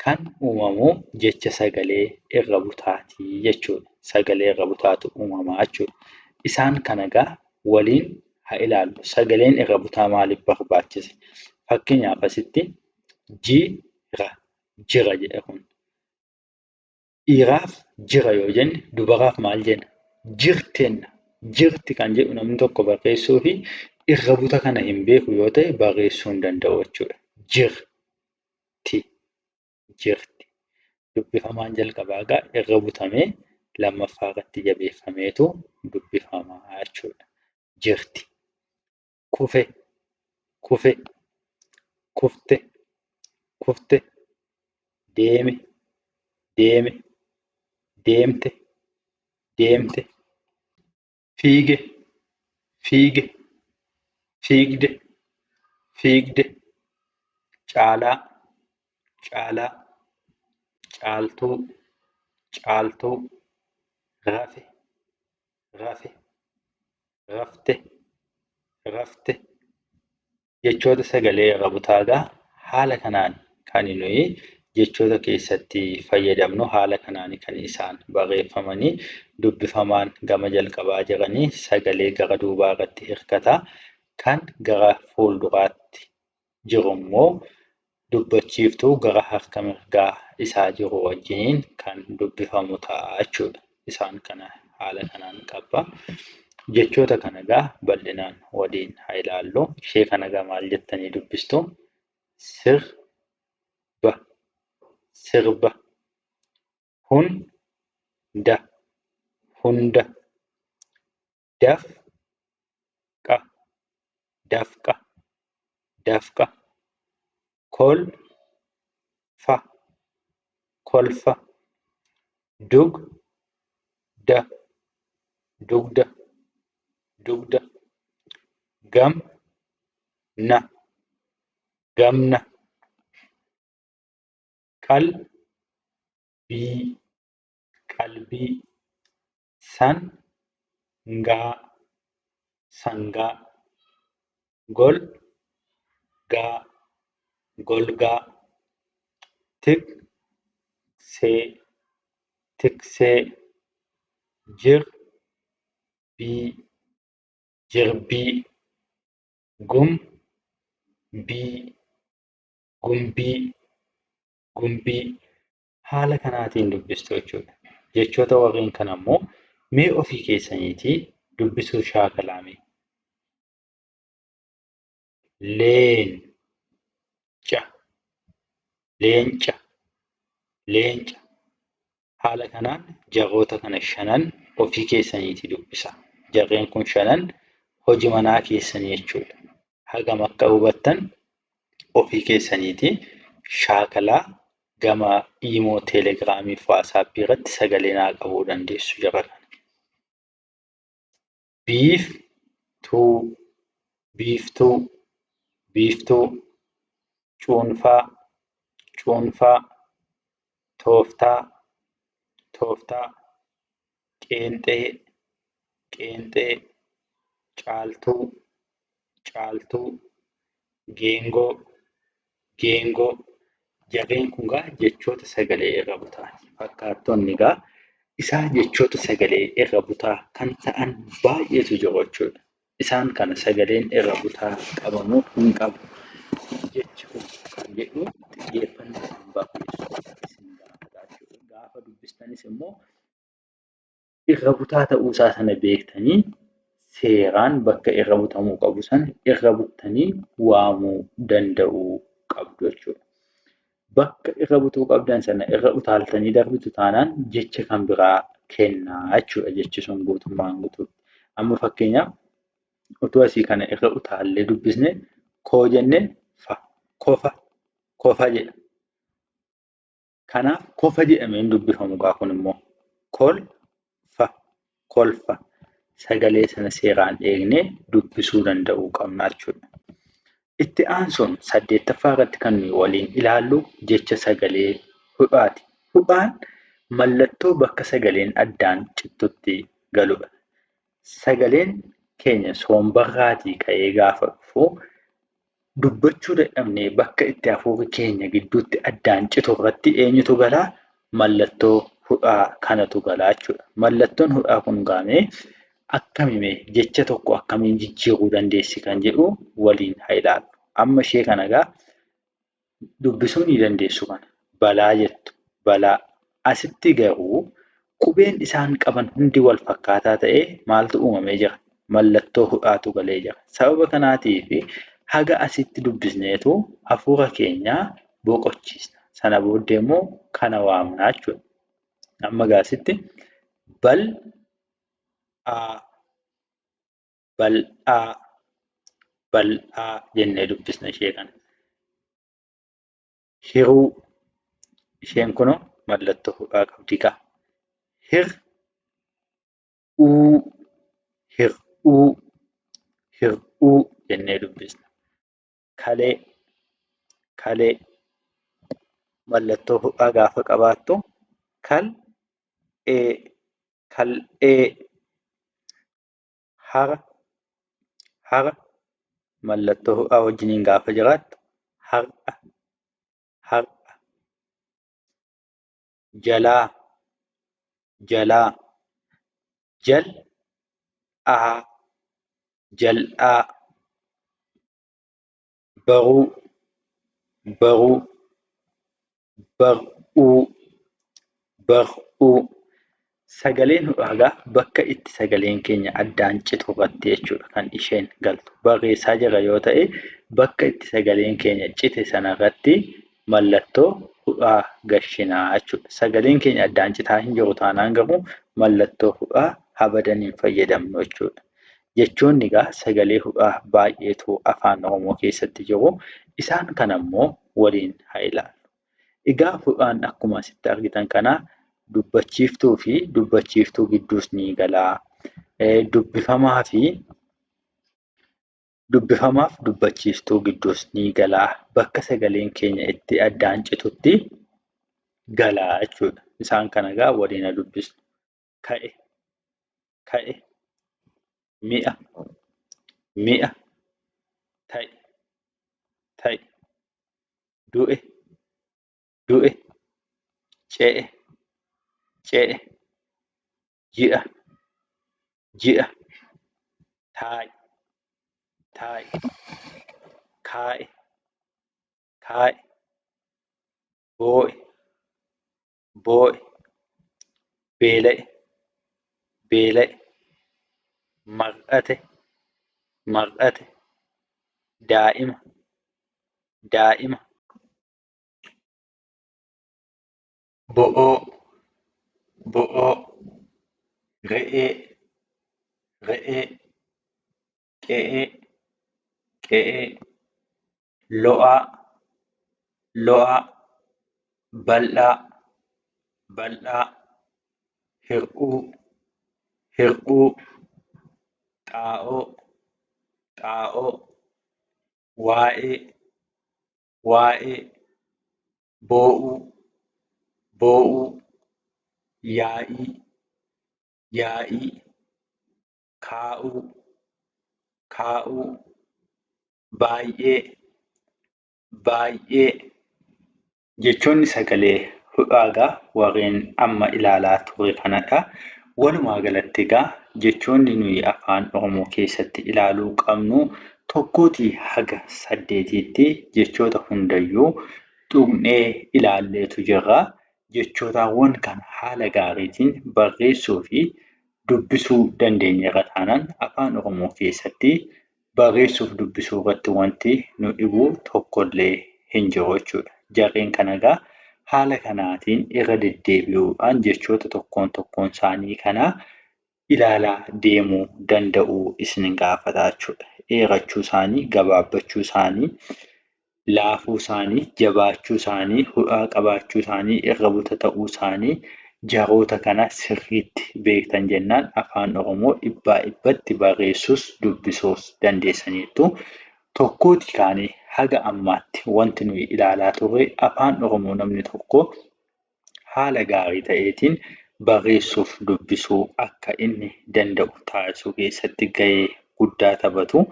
kan uumamu jecha sagalee irra butaatii jechuudha. Sagalee irra butaatu uumamaa jechuudha. Isaan kana egaa waliin haa ilaallu. Sagaleen irra butaa maaliif barbaachise? Fakkeenyaaf asitti jira, jira jedha kun. Dhiiraaf jira yoo jenne dubaraaf maal jenna? Jirtenna. Jirti kan jedhu namni tokko barreessuu fi irra buta kana hin beeku yoo ta'e barreessuu hin danda'u jechuudha. Jirti, jirti. Dubbifamaan jalqabaa egaa irra butamee lammaffaa irratti jabeeffameetu dubbifamaa jechuudha. Jirti. Kufe, kufe. Kufte, kufte. Deeme, deeme. Deemte, deemte. Fiige, fiige. Fiigde, fiigde. Caalaa, caalaa. Caaltuu, caaltuu. Rafe, rafe. Rafte, rafte. Jechoota sagalee irra butaa egaa haala kanaan kan nuyi jechoota keessatti fayyadamnu, haala kanaan kan isaan barreeffamanii dubbifamaan gama jalqabaa jiranii sagalee gara duubaa irratti hirkataa, kan gara fuulduraatti jiru immoo dubbachiiftuu gara harka mirgaa isaa jiru wajjiniin kan dubbifamu ta'a jechuudha. Isaan kana haala kanaan qaba. Jechoota kana egaa bal'inaan waliin haa ilaallu. Ishee kana egaa maal jettanii dubbistu? Sirba, sirba. Hunda, hunda. Dafqa, dafqa, dafqa. Kolfa, kolfa. Dugda, dugda, dugda. Gamna, gamna. Qalbii, qalbii. Sangaa, sangaa. Golgaa, golgaa. Tiksee, tiksee. Jirbii, jirbii. Gumbii, gumbii, gumbii. Haala kanaatiin dubbistu jechuudha. Jechoota warreen kana immoo mee ofii keessaniitii dubbisuu shaakalaa mee? Leenca, leenca, leenca. Haala kanaan jaroota kana shanan ofii keessaniitii dubbisa. Jarreen kun shanan hojii manaa keessanii jechuudha. Hagam akka hubattan ofii keessaniitii shaakalaa gama Iimoo, Teelegiraamii fi Waatsaappii irratti sagalee naa qabuu dandeessu jara kana. Biiftuu, biiftuu, biiftuu. Cuunfaa, cuunfaa. Tooftaa, tooftaa. Qeenxee, qeenxee. Caaltuu, caaltuu. Geengoo, geengoo. Jarreen kun egaa jechoota sagalee irra butaati. Fakkaattonni egaa isaa jechoota sagalee irra butaa kan ta'an baay'eetu jiru jechuudha. Isaan kana sagaleen irra butaa qabamuu hin qabu. Jechi kun kan jedhu xiyyeeffannoo kan barbaachisuu isin gaafataa jechuudha. Gaafa dubbistanis immoo irra butaa ta'uusaa sana beektanii seeraan bakka irra butamuu qabu sana irra buttanii waamuu danda'uu qabdu jechuudha. Bakka irra butuu qabdan sana irra utaaltanii darbitu taanaan jecha kan biraa kennaa jechuudha jechi sun guutummaan guutuutti. Amma fakkeenyaaf utuu asii kana irra utaallee dubbisne koo jennee fa, kofa, kofa jedha. Kanaaf kofa jedhamee hin dubbifamu egaa kun immoo kolfa, kolfa. Sagalee sana seeraan eegnee dubbisuu danda'uu qabna jechuudha. Itti aansuun 8ffaa irratti kan nuyi waliin ilaallu jecha sagalee hudhaati. Hudhaan mallattoo bakka sagaleen addaan cittutti galudha. Sagaleen keenya sombarraatii ka'ee gaafa dhufu dubbachuu dadhabnee bakka itti hafuurri keenya gidduutti addaan citu irratti eenyutu galaa? Mallattoo hudhaa kanatu galaa jechuudha. Mallattoon hudhaa kun gaamee akkamiin jecha tokko akkamiin jijjiiruu dandeessi kan jedhu waliin haa ilaallu. Amma ishee kana egaa dubbisuu ni dandeessu kana. Balaa jettu, balaa. Asitti garuu qubeen isaan qaban hundi wal fakkaataa ta'ee maaltu uumamee jira? Mallattoo hudhaatu galee jira. Sababa kanaatiif haga asitti dubbisneetu hafuura keenya boqochiisna. Sana booddee immoo kana waamnaa jechuudha. Amma gaasitti bal'aa, bal'aa, bal'aa jennee dubbisna ishee kana. Hiruu, isheen kunoo mallattoo hudhaa qabdi kaa. Hir'uu, hir'uu, hir'uu jennee dubbisna. Kalee, kalee. Mallattoo hudhaa gaafa qabaattu kal'ee, kal'ee. Hara, hara. Mallattoo hudhaa wajjiniin gaafa jiraattu har'a, har'a. Jalaa, jalaa. Jal'aa, jal'aa. Baruu, baruu. Bar'uu, bar'uu. Sagaleen hudhaa bakka itti sagaleen keenya addaan citu irratti jechuudha kan isheen galtu. Barreessaa jira yoo ta'e bakka itti sagaleen keenya cite sana irratti mallattoo hudhaa gashinaa jechuudha. Sagaleen keenya addaan citaa hin jiru taanaan garuu mallattoo hudhaa abadan hin fayyadamnu jechuudha. Jechoonni egaa sagalee hudhaa baay'eetu afaan Oromoo keessatti jiru. Isaan kana immoo waliin haa ilaallu. Egaa hudhaan akkuma asitti argitan kana dubbachiiftuu fi dubbachiiftuu gidduus ni galaa. Dubbifamaaf dubbachiiftuu gidduus ni galaa. Bakka sagaleen keenya itti addaan citutti galaa jechuudha. Isaan kana egaa waliin haa dubbisnu. Ka'e, ka'e. Mi'a, mi'a. Ta'e, ta'e. Du'e, du'e. Ce'e, ce'e. Ji'a, ji'a. Taa'i, taa'i. Kaa'e, kaa'e. Boo'e, boo'e. Beela'e, beela'e. Mar'ate, mar'ate. Daa'ima, daa'ima. Bo'oo, bo'oo. Re'ee, re'ee. Qe'ee, qe'ee. Lo'aa, lo'aa. bal'aa, bal'aa, hir'uu, hir'uu, xaa'oo, xaa'oo, waa'ee, waa'ee, boo'uu, boo'uu, yaa'ii, yaa'ii, kaa'uu, kaa'uu, baay'ee, baay'ee. Jechoonni sagalee ho'aagaa warreen amma ilaalaa ture kanadha. Walumaa galatti egaa jechoonni nuyi afaan Oromoo keessatti ilaaluu qabnu tokkootii haga 8tti jechoota hundayyuu tuqnee ilaalleetu jirra. Jechootaawwan kana haala gaariitiin barreessuu fi dubbisuu dandeenyerra taanaan afaan Oromoo keessatti barreessuuf dubbisuu irratti wanti nu dhibu tokkollee hin jiru jechuudha. Jarreen kana egaa haala kanaatiin irra deddeebi'uudhaan jechoota tokkoon isaanii kana ilaalaa deemuu danda'uu isin gaafata jechuudha. Dheerachuu isaanii, gabaabbachuu isaanii, laafuu isaanii, jabaachuu isaanii, ho'aa qabaachuu isaanii, irra buta ta'uu isaanii jaroota kana sirriitti beektan jennaan afaan Oromoo dhibbaa dhibbatti barreessuus dubbisuus dandeessaniittu. Tokkootii kaanii haga ammaatti wanti nuyi ilaalaa turre afaan Oromoo namni tokko haala gaarii ta'eetiin barreessuuf dubbisuu akka inni danda'u taasisuu keessatti gahee guddaa taphatu.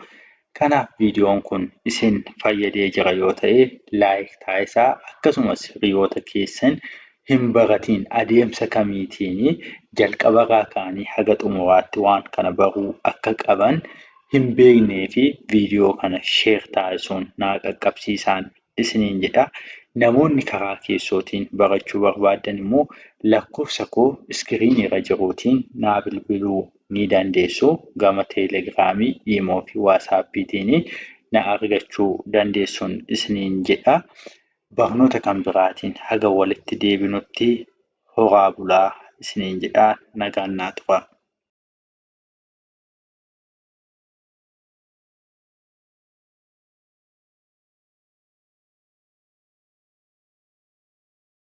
Kanaaf viidiyoon kun isin fayyadee jira yoo ta'e laayik taasisaa akkasumas hiriyoota keessan hin baratiin adeemsa kamiitiin jalqabarraa kaanii haga xumuraatti waan kana baruu akka qaban hin beeknee fi viidiyoo kana sheer taasisuun naa qaqqabsiisaan isiniin jedha. Namoonni karaa keessootiin barachuu barbaadan immoo lakkoofsa koo iskiriinii irra jiruutiin naa bilbiluu ni dandeessu. Gama teelegiraamii, iimoo fi waasaappiitiin na argachuu dandeessuun isiniin jedha. Barnoota kan biraatiin haga walitti deebinutti horaa bulaa isiniin jedha. Nagaan naa tura.